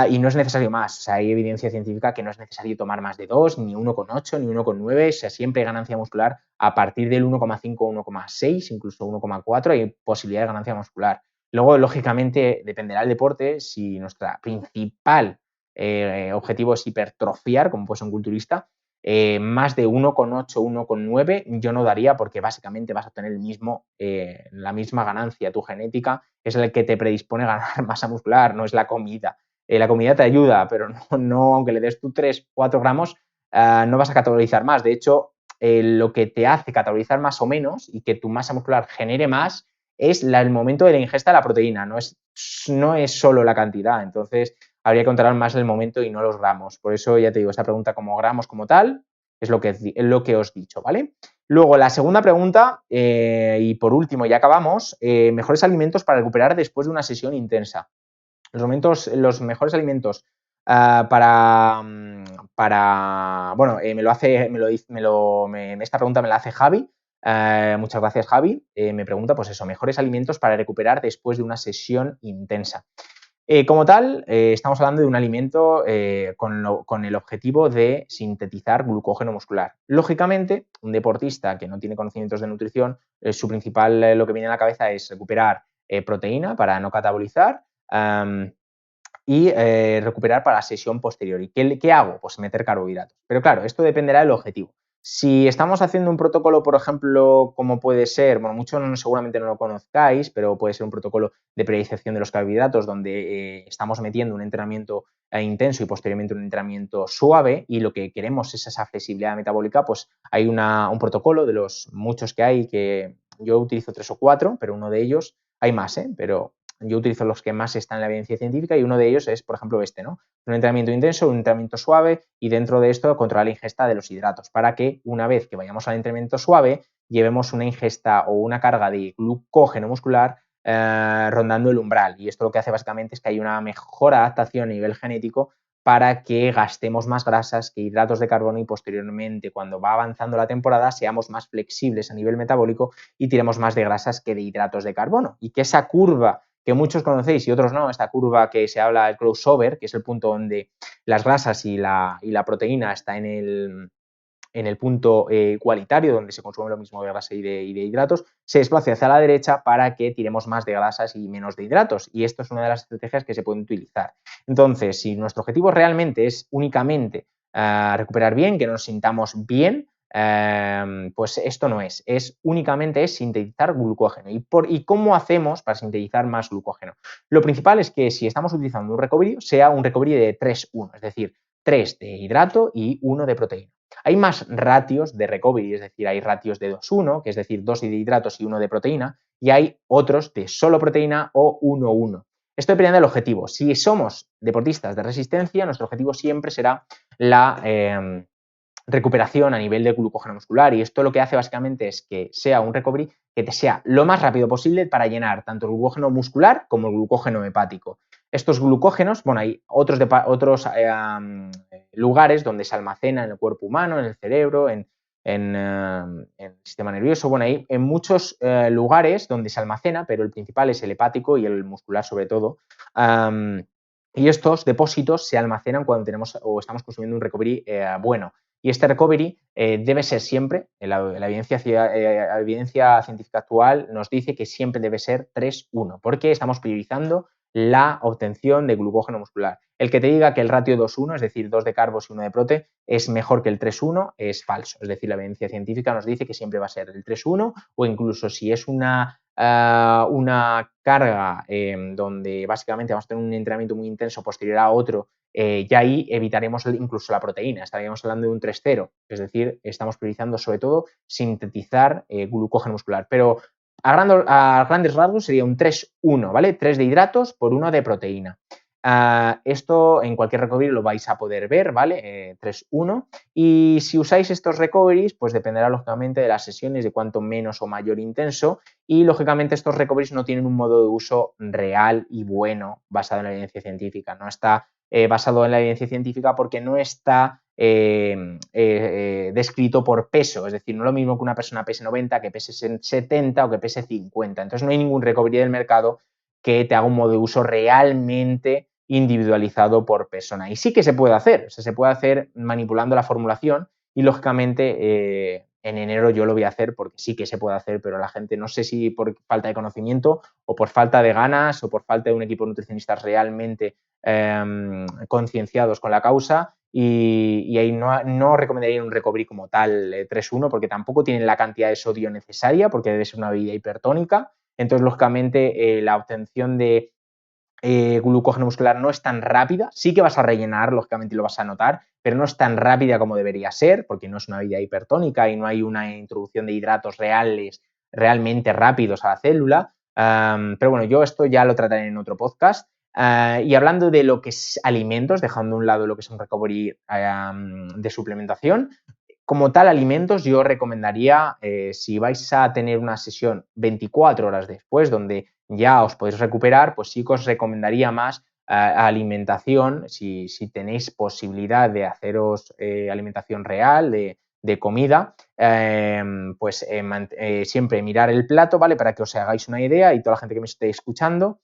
Y no es necesario más, o sea, hay evidencia científica que no es necesario tomar más de 2, ni 1,8, ni 1,9, o sea, siempre hay ganancia muscular a partir del 1,5, 1,6, incluso 1,4 hay posibilidad de ganancia muscular. Luego, lógicamente, dependerá del deporte, si nuestra principal objetivo es hipertrofiar, como puede ser un culturista, más de 1,8, 1,9 yo no daría porque básicamente vas a tener la misma ganancia. Tu genética es el que te predispone a ganar masa muscular, no es la comida. La comida te ayuda, pero no aunque le des tú 3, 4 gramos, no vas a catabolizar más. De hecho, lo que te hace catabolizar más o menos y que tu masa muscular genere más es el momento de la ingesta de la proteína, no es solo la cantidad. Entonces, habría que controlar más el momento y no los gramos. Por eso, ya te digo, esa pregunta como gramos como tal es lo que os he dicho, ¿vale? Luego, la segunda pregunta, y por último, ya acabamos, mejores alimentos para recuperar después de una sesión intensa. Los mejores alimentos bueno, esta pregunta me la hace Javi. Muchas gracias, Javi. Me pregunta, pues eso, mejores alimentos para recuperar después de una sesión intensa. Como tal, estamos hablando de un alimento con el objetivo de sintetizar glucógeno muscular. Lógicamente, un deportista que no tiene conocimientos de nutrición, su principal, lo que viene a la cabeza es recuperar proteína para no catabolizar y recuperar para la sesión posterior. ¿Y qué hago? Pues meter carbohidratos. Pero claro, esto dependerá del objetivo. Si estamos haciendo un protocolo, por ejemplo, como puede ser, bueno, muchos seguramente no lo conozcáis, pero puede ser un protocolo de periodización de los carbohidratos donde estamos metiendo un entrenamiento intenso y posteriormente un entrenamiento suave y lo que queremos es esa flexibilidad metabólica, pues hay un protocolo de los muchos que hay que yo utilizo 3 o 4, pero uno de ellos, hay más, pero yo utilizo los que más están en la evidencia científica y uno de ellos es, por ejemplo, ¿no? Un entrenamiento intenso, un entrenamiento suave y dentro de esto controlar la ingesta de los hidratos para que una vez que vayamos al entrenamiento suave llevemos una ingesta o una carga de glucógeno muscular rondando el umbral. Y esto lo que hace básicamente es que hay una mejor adaptación a nivel genético para que gastemos más grasas que hidratos de carbono y posteriormente, cuando va avanzando la temporada, seamos más flexibles a nivel metabólico y tiremos más de grasas que de hidratos de carbono. Y que esa curva que muchos conocéis y otros no, esta curva que se habla del crossover, que es el punto donde las grasas y la proteína está en el punto igualitario, donde se consume lo mismo de grasa y de hidratos, se desplace hacia la derecha para que tiremos más de grasas y menos de hidratos. Y esto es una de las estrategias que se pueden utilizar. Entonces, si nuestro objetivo realmente es únicamente recuperar bien, que nos sintamos bien, pues esto no es únicamente sintetizar glucógeno. ¿Y cómo hacemos para sintetizar más glucógeno? Lo principal es que si estamos utilizando un recovery, sea un recovery de 3-1, es decir, 3 de hidrato y 1 de proteína. Hay más ratios de recovery, es decir, hay ratios de 2-1, que es decir, 2 de hidratos y 1 de proteína, y hay otros de solo proteína o 1-1. Esto depende del objetivo. Si somos deportistas de resistencia, nuestro objetivo siempre será la recuperación a nivel de glucógeno muscular y esto lo que hace básicamente es que sea un recovery que te sea lo más rápido posible para llenar tanto el glucógeno muscular como el glucógeno hepático. Estos glucógenos, bueno, hay otros lugares donde se almacena en el cuerpo humano, en el cerebro, en el sistema nervioso, bueno, hay en muchos lugares donde se almacena, pero el principal es el hepático y el muscular sobre todo. Y estos depósitos se almacenan cuando tenemos o estamos consumiendo un recovery bueno. Y este recovery debe ser siempre, la evidencia científica actual nos dice que siempre debe ser 3-1, porque estamos priorizando la obtención de glucógeno muscular. El que te diga que el ratio 2:1, es decir, 2 de carbos y 1 de prote, es mejor que el 3:1 es falso. Es decir, la evidencia científica nos dice que siempre va a ser el 3:1 o incluso si es una carga donde básicamente vamos a tener un entrenamiento muy intenso posterior a otro, y ahí evitaremos incluso la proteína, estaríamos hablando de un 3:0, es decir, estamos priorizando sobre todo sintetizar glucógeno muscular, pero a grandes rasgos sería un 3:1, ¿vale? 3 de hidratos por 1 de proteína. Esto en cualquier recovery lo vais a poder ver, ¿vale? 3:1. Y si usáis estos recoveries, pues dependerá lógicamente de las sesiones, de cuánto menos o mayor intenso. Y lógicamente estos recoveries no tienen un modo de uso real y bueno basado en la evidencia científica. No está basado en la evidencia científica porque no está descrito por peso. Es decir, no es lo mismo que una persona pese 90, que pese 70 o que pese 50. Entonces no hay ningún recovery del mercado que te haga un modo de uso realmente individualizado por persona. Y sí que se puede hacer, o sea, se puede hacer manipulando la formulación y lógicamente en enero yo lo voy a hacer porque sí que se puede hacer, pero la gente no sé si por falta de conocimiento o por falta de ganas o por falta de un equipo de nutricionistas realmente concienciados con la causa y ahí no recomendaría un recovery como tal 3:1 porque tampoco tienen la cantidad de sodio necesaria porque debe ser una bebida hipertónica. Entonces, lógicamente, la obtención de glucógeno muscular no es tan rápida, sí que vas a rellenar, lógicamente lo vas a notar, pero no es tan rápida como debería ser, porque no es una bebida hipertónica y no hay una introducción de hidratos realmente rápidos a la célula. Pero bueno, yo esto ya lo trataré en otro podcast. Y hablando de lo que es alimentos, dejando a un lado lo que es un recovery de suplementación, como tal, alimentos, yo recomendaría, si vais a tener una sesión 24 horas después, donde ya os podéis recuperar, pues sí que os recomendaría más alimentación, si tenéis posibilidad de haceros alimentación real, de comida, pues siempre mirar el plato, ¿vale? Para que os hagáis una idea y toda la gente que me esté escuchando,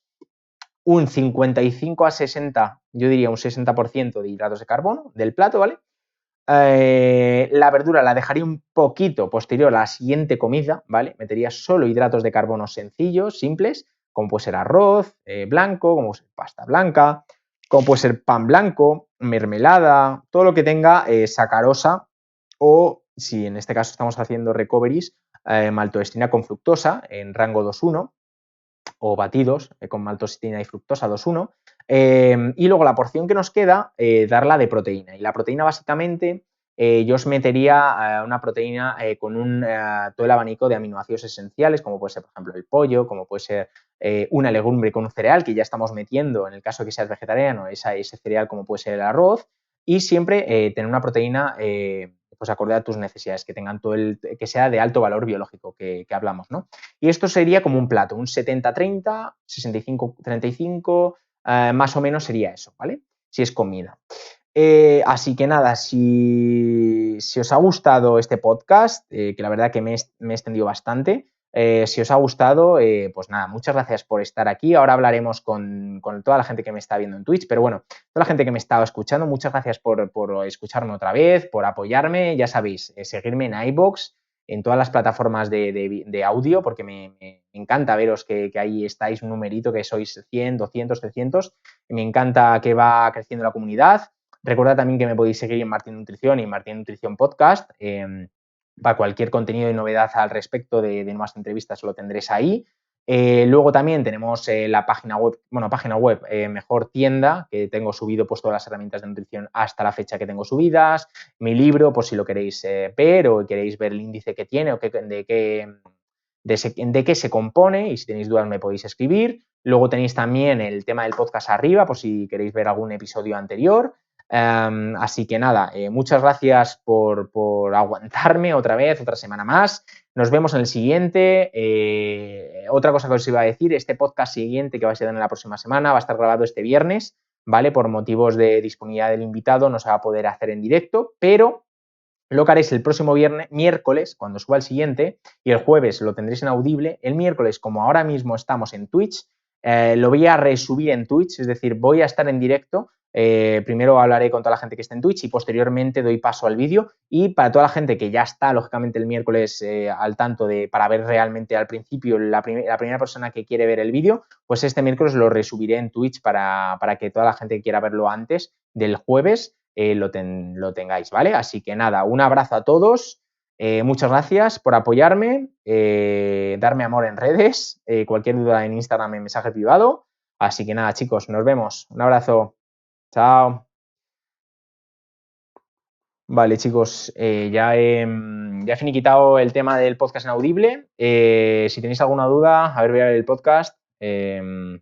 un 55 a 60, yo diría un 60% de hidratos de carbono del plato, ¿vale? La verdura la dejaría un poquito posterior a la siguiente comida, ¿vale? Metería solo hidratos de carbono sencillos, simples, como puede ser arroz blanco, como puede ser pasta blanca, como puede ser pan blanco, mermelada, todo lo que tenga sacarosa o, si en este caso estamos haciendo recoveries, maltodextrina con fructosa en rango 2:1 o batidos con maltodextrina y fructosa 2:1. Y luego la porción que nos queda, darla de proteína. Y la proteína básicamente yo os metería una proteína con todo el abanico de aminoácidos esenciales, como puede ser, por ejemplo, el pollo, como puede ser una legumbre con un cereal, que ya estamos metiendo, en el caso de que seas vegetariano, ese cereal como puede ser el arroz, y siempre tener una proteína pues acorde a tus necesidades, que tengan que sea de alto valor biológico, que hablamos, ¿no? Y esto sería como un plato, un 70-30, 65-35, más o menos sería eso, ¿vale? Si es comida. Así que nada, si os ha gustado este podcast, que la verdad que me he extendido bastante, si os ha gustado, pues nada, muchas gracias por estar aquí. Ahora hablaremos con toda la gente que me está viendo en Twitch, pero bueno, toda la gente que me estaba escuchando, muchas gracias por escucharme otra vez, por apoyarme. Ya sabéis, seguirme en iVoox, en todas las plataformas de audio, porque me encanta veros que ahí estáis, un numerito, que sois 100, 200, 300. Me encanta que va creciendo la comunidad. Recordad también que me podéis seguir en Martín Nutrición y en Martín Nutrición Podcast. Para cualquier contenido y novedad al respecto de nuevas entrevistas lo tendréis ahí. Luego también tenemos la página web, mejor tienda, que tengo subido pues todas las herramientas de nutrición hasta la fecha que tengo subidas, mi libro, por si lo queréis ver o queréis ver el índice que tiene o de qué se compone, y si tenéis dudas me podéis escribir. Luego tenéis también el tema del podcast arriba, por si queréis ver algún episodio anterior. Así que nada, muchas gracias por aguantarme otra semana más. Nos vemos en el siguiente. Otra cosa que os iba a decir, este podcast siguiente que vais a tener la próxima semana va a estar grabado este viernes, ¿vale? Por motivos de disponibilidad del invitado no se va a poder hacer en directo, pero lo que haréis el próximo miércoles, cuando suba el siguiente, y el jueves lo tendréis en Audible. El miércoles, como ahora mismo estamos en Twitch, Lo voy a resubir en Twitch, es decir, voy a estar en directo. Primero hablaré con toda la gente que esté en Twitch y posteriormente doy paso al vídeo. Y para toda la gente que ya está, lógicamente, el miércoles al tanto para ver realmente al principio la primera persona que quiere ver el vídeo, pues este miércoles lo resubiré en Twitch para que toda la gente que quiera verlo antes del jueves lo tengáis, ¿vale? Así que nada, un abrazo a todos. Muchas gracias por apoyarme, darme amor en redes, cualquier duda en Instagram en mensaje privado. Así que nada, chicos, nos vemos. Un abrazo. Chao. Vale, chicos, ya he finiquitado el tema del podcast inaudible. Si tenéis alguna duda, a ver, voy a ver el podcast. El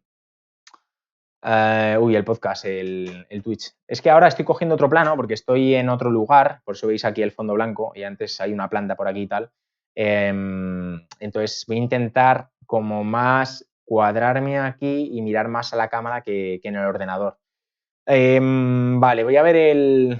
podcast, el Twitch. Es que ahora estoy cogiendo otro plano porque estoy en otro lugar, por eso veis aquí el fondo blanco y antes hay una planta por aquí y tal. Entonces voy a intentar como más cuadrarme aquí y mirar más a la cámara que en el ordenador. Vale, voy a ver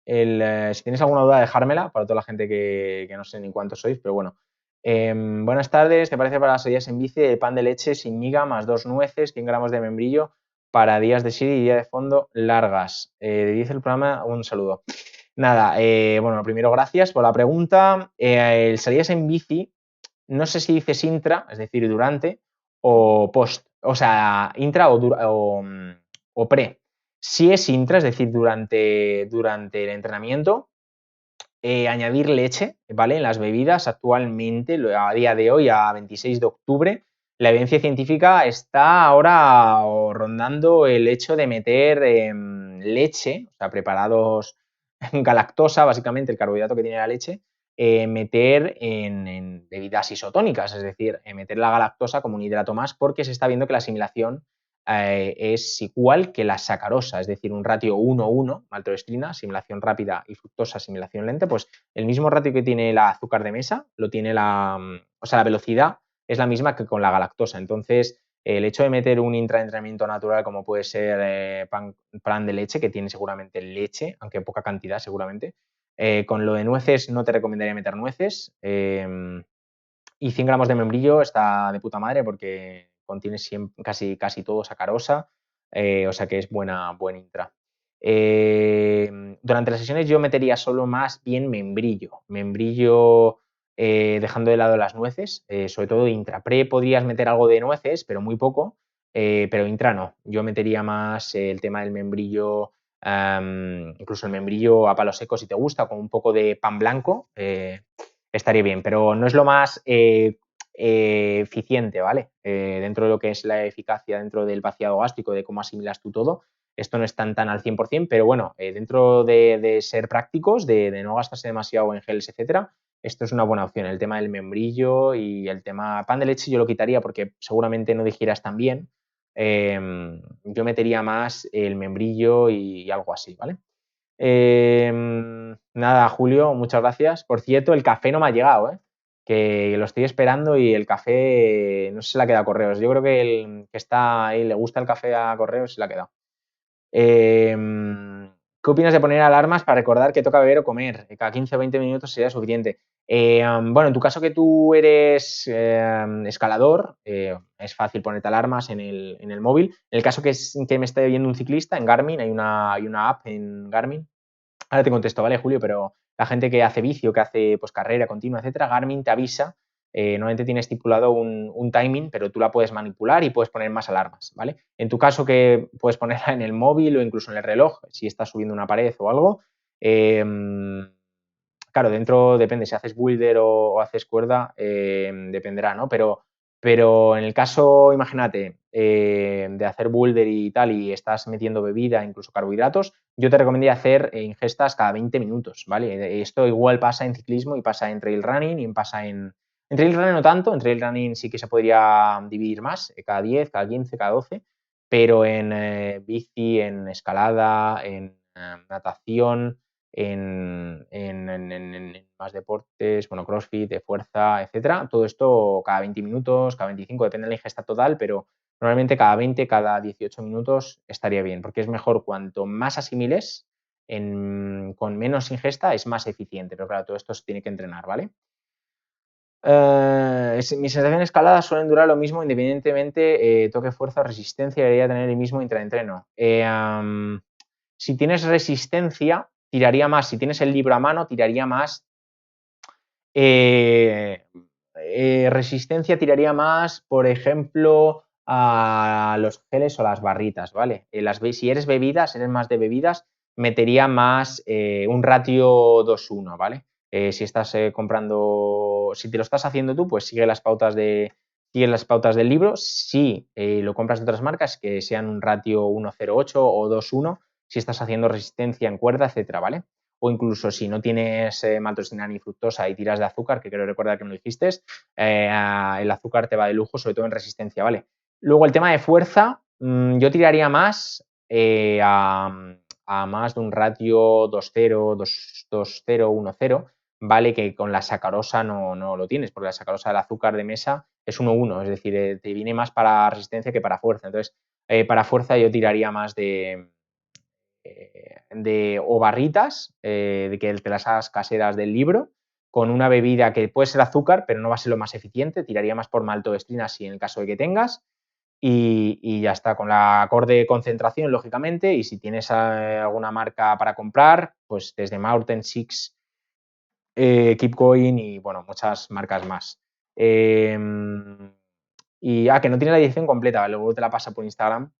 si tenéis alguna duda, dejármela para toda la gente que no sé ni cuántos sois, pero bueno. Buenas tardes, ¿te parece para las salidas en bici el pan de leche sin miga más 2 nueces, 100 gramos de membrillo para días de Siri y día de fondo largas? Dice el programa, un saludo. Nada, bueno, primero gracias por la pregunta. El salidas en bici, no sé si dices intra, es decir, durante, o post, o sea, intra o pre. Si es intra, es decir, durante el entrenamiento, añadir leche, ¿vale? En las bebidas actualmente, a día de hoy, a 26 de octubre, la evidencia científica está ahora rondando el hecho de meter leche, o sea, preparados galactosa, básicamente el carbohidrato que tiene la leche, meter en bebidas isotónicas, es decir, meter la galactosa como un hidrato más, porque se está viendo que la asimilación es igual que la sacarosa, es decir, un ratio 1:1, maltodextrina, asimilación rápida, y fructosa, asimilación lenta, pues el mismo ratio que tiene el azúcar de mesa, lo tiene o sea, la velocidad es la misma que con la galactosa. Entonces, el hecho de meter un intraentrenamiento natural como puede ser pan de leche, que tiene seguramente leche, aunque poca cantidad seguramente, con lo de nueces no te recomendaría meter nueces, y 100 gramos de membrillo está de puta madre porque contiene casi todo sacarosa, o sea que es buena intra. Durante las sesiones yo metería solo más bien membrillo dejando de lado las nueces, sobre todo intra. Pre podrías meter algo de nueces, pero muy poco, pero intra no. Yo metería más el tema del membrillo, incluso el membrillo a palo seco si te gusta, con un poco de pan blanco, estaría bien, pero no es lo más eficiente, ¿vale? Dentro de lo que es la eficacia dentro del vaciado gástrico, de cómo asimilas tú todo, esto no es tan al 100%, pero bueno, dentro de ser prácticos, de no gastarse demasiado en geles, etcétera, esto es una buena opción. El tema del membrillo y el tema pan de leche yo lo quitaría porque seguramente no digieras tan bien. Yo metería más el membrillo y algo así, ¿vale? Nada, Julio, muchas gracias. Por cierto, el café no me ha llegado, ¿eh? Que lo estoy esperando y el café no se le ha quedado a Correos. Yo creo que el que está ahí, le gusta el café a Correos, se le ha quedado. ¿Qué opinas de poner alarmas para recordar que toca beber o comer? Cada 15 o 20 minutos sería suficiente. Bueno, en tu caso que tú eres escalador, es fácil ponerte alarmas en el móvil. En el caso que me esté viendo un ciclista, en Garmin, hay una app en Garmin. Ahora te contesto, ¿vale, Julio? Pero la gente que hace vicio, que hace pues, carrera continua, etcétera, Garmin te avisa. Normalmente tiene estipulado un timing, pero tú la puedes manipular y puedes poner más alarmas, ¿vale? En tu caso que puedes ponerla en el móvil o incluso en el reloj, si estás subiendo una pared o algo. Claro, dentro depende, si haces boulder o haces cuerda, dependerá, ¿no? Pero en el caso, imagínate, de hacer boulder y tal, y estás metiendo bebida, incluso carbohidratos, yo te recomendaría hacer ingestas cada 20 minutos, ¿vale? Esto igual pasa en ciclismo y pasa en trail running y pasa en trail running no tanto, en trail running sí que se podría dividir más, cada 10, cada 15, cada 12, pero en bici, en escalada, en natación, en más deportes, bueno, CrossFit, de fuerza, etcétera. Todo esto cada 20 minutos, cada 25, depende de la ingesta total, pero normalmente cada 20, cada 18 minutos estaría bien, porque es mejor cuanto más asimiles con menos ingesta, es más eficiente. Pero claro, todo esto se tiene que entrenar, ¿vale? Mis sensaciones escaladas suelen durar lo mismo independientemente toque fuerza o resistencia, debería tener el mismo intraentreno. Si tienes resistencia, tiraría más. Si tienes el libro a mano, tiraría más. Resistencia tiraría más, por ejemplo, a los geles o las barritas, ¿vale? Si eres bebidas, eres más de bebidas, metería más un ratio 2:1, ¿vale? Si estás comprando, si te lo estás haciendo tú, pues sigue las pautas del libro. Si lo compras de otras marcas, que sean un ratio 1:0,8 o 2:1, si estás haciendo resistencia en cuerda, etcétera, ¿vale? O incluso si no tienes maltosina ni fructosa y tiras de azúcar, que creo recordar que me lo dijiste, el azúcar te va de lujo, sobre todo en resistencia, ¿vale? Luego el tema de fuerza, yo tiraría más a más de un ratio 2:0, 2:0, 1:0, ¿vale? Que con la sacarosa no lo tienes, porque la sacarosa del azúcar de mesa es 1:1, es decir, te viene más para resistencia que para fuerza. Entonces, para fuerza yo tiraría más o barritas, de que te las hagas caseras del libro, con una bebida que puede ser azúcar, pero no va a ser lo más eficiente, tiraría más por maltodextrina si en el caso de que tengas, y ya está, con la acorde concentración, lógicamente, y si tienes alguna marca para comprar, pues desde Mountain Six, Keep Going y, bueno, muchas marcas más. Que no tiene la edición completa, luego te la pasa por Instagram.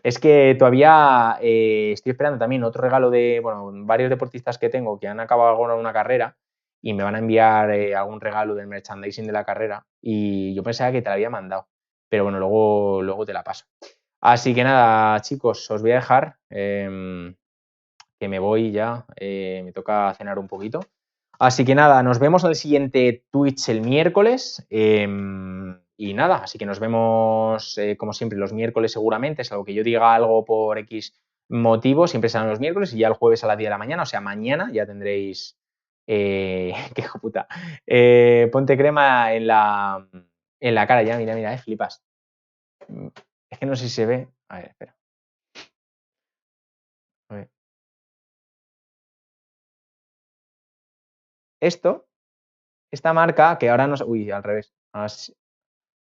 Es que todavía estoy esperando también otro regalo de, bueno, varios deportistas que tengo que han acabado alguna una carrera y me van a enviar algún regalo del merchandising de la carrera y yo pensaba que te la había mandado, pero bueno, luego te la paso. Así que nada, chicos, os voy a dejar, que me voy ya, me toca cenar un poquito. Así que nada, nos vemos en el siguiente Twitch el miércoles. Y nada, así que nos vemos como siempre los miércoles seguramente, salvo que yo diga algo por X motivo, siempre serán los miércoles y ya el jueves a las 10 de la mañana, o sea, mañana ya tendréis... qué hijo puta. Ponte crema en la cara ya, mira, flipas. Es que no sé si se ve. A ver, espera. A ver. Esta marca, que ahora no sé... Uy, al revés.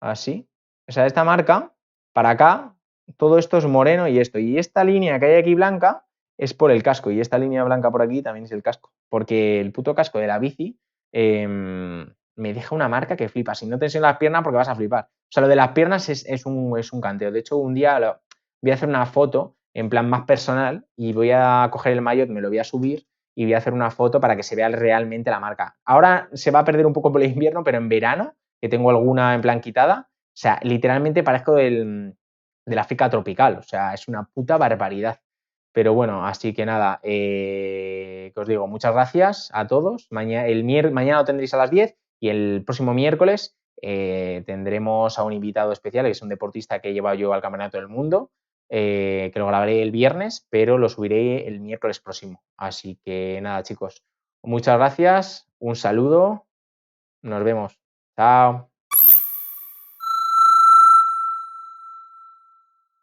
Así. O sea, esta marca, para acá, todo esto es moreno y esto. Y esta línea que hay aquí blanca es por el casco. Y esta línea blanca por aquí también es el casco. Porque el puto casco de la bici me deja una marca que flipa. Si no te enseño las piernas, porque vas a flipar. O sea, lo de las piernas es un canteo. De hecho, un día voy a hacer una foto en plan más personal y voy a coger el maillot, me lo voy a subir y voy a hacer una foto para que se vea realmente la marca. Ahora se va a perder un poco por el invierno, pero en verano, que tengo alguna en plan quitada, o sea, literalmente parezco del África tropical, o sea, es una puta barbaridad. Pero bueno, así que nada, que os digo, muchas gracias a todos. Mañana lo tendréis a las 10 y el próximo miércoles tendremos a un invitado especial, que es un deportista que he llevado yo al Campeonato del Mundo, que lo grabaré el viernes, pero lo subiré el miércoles próximo. Así que nada, chicos, muchas gracias, un saludo, nos vemos. Chao.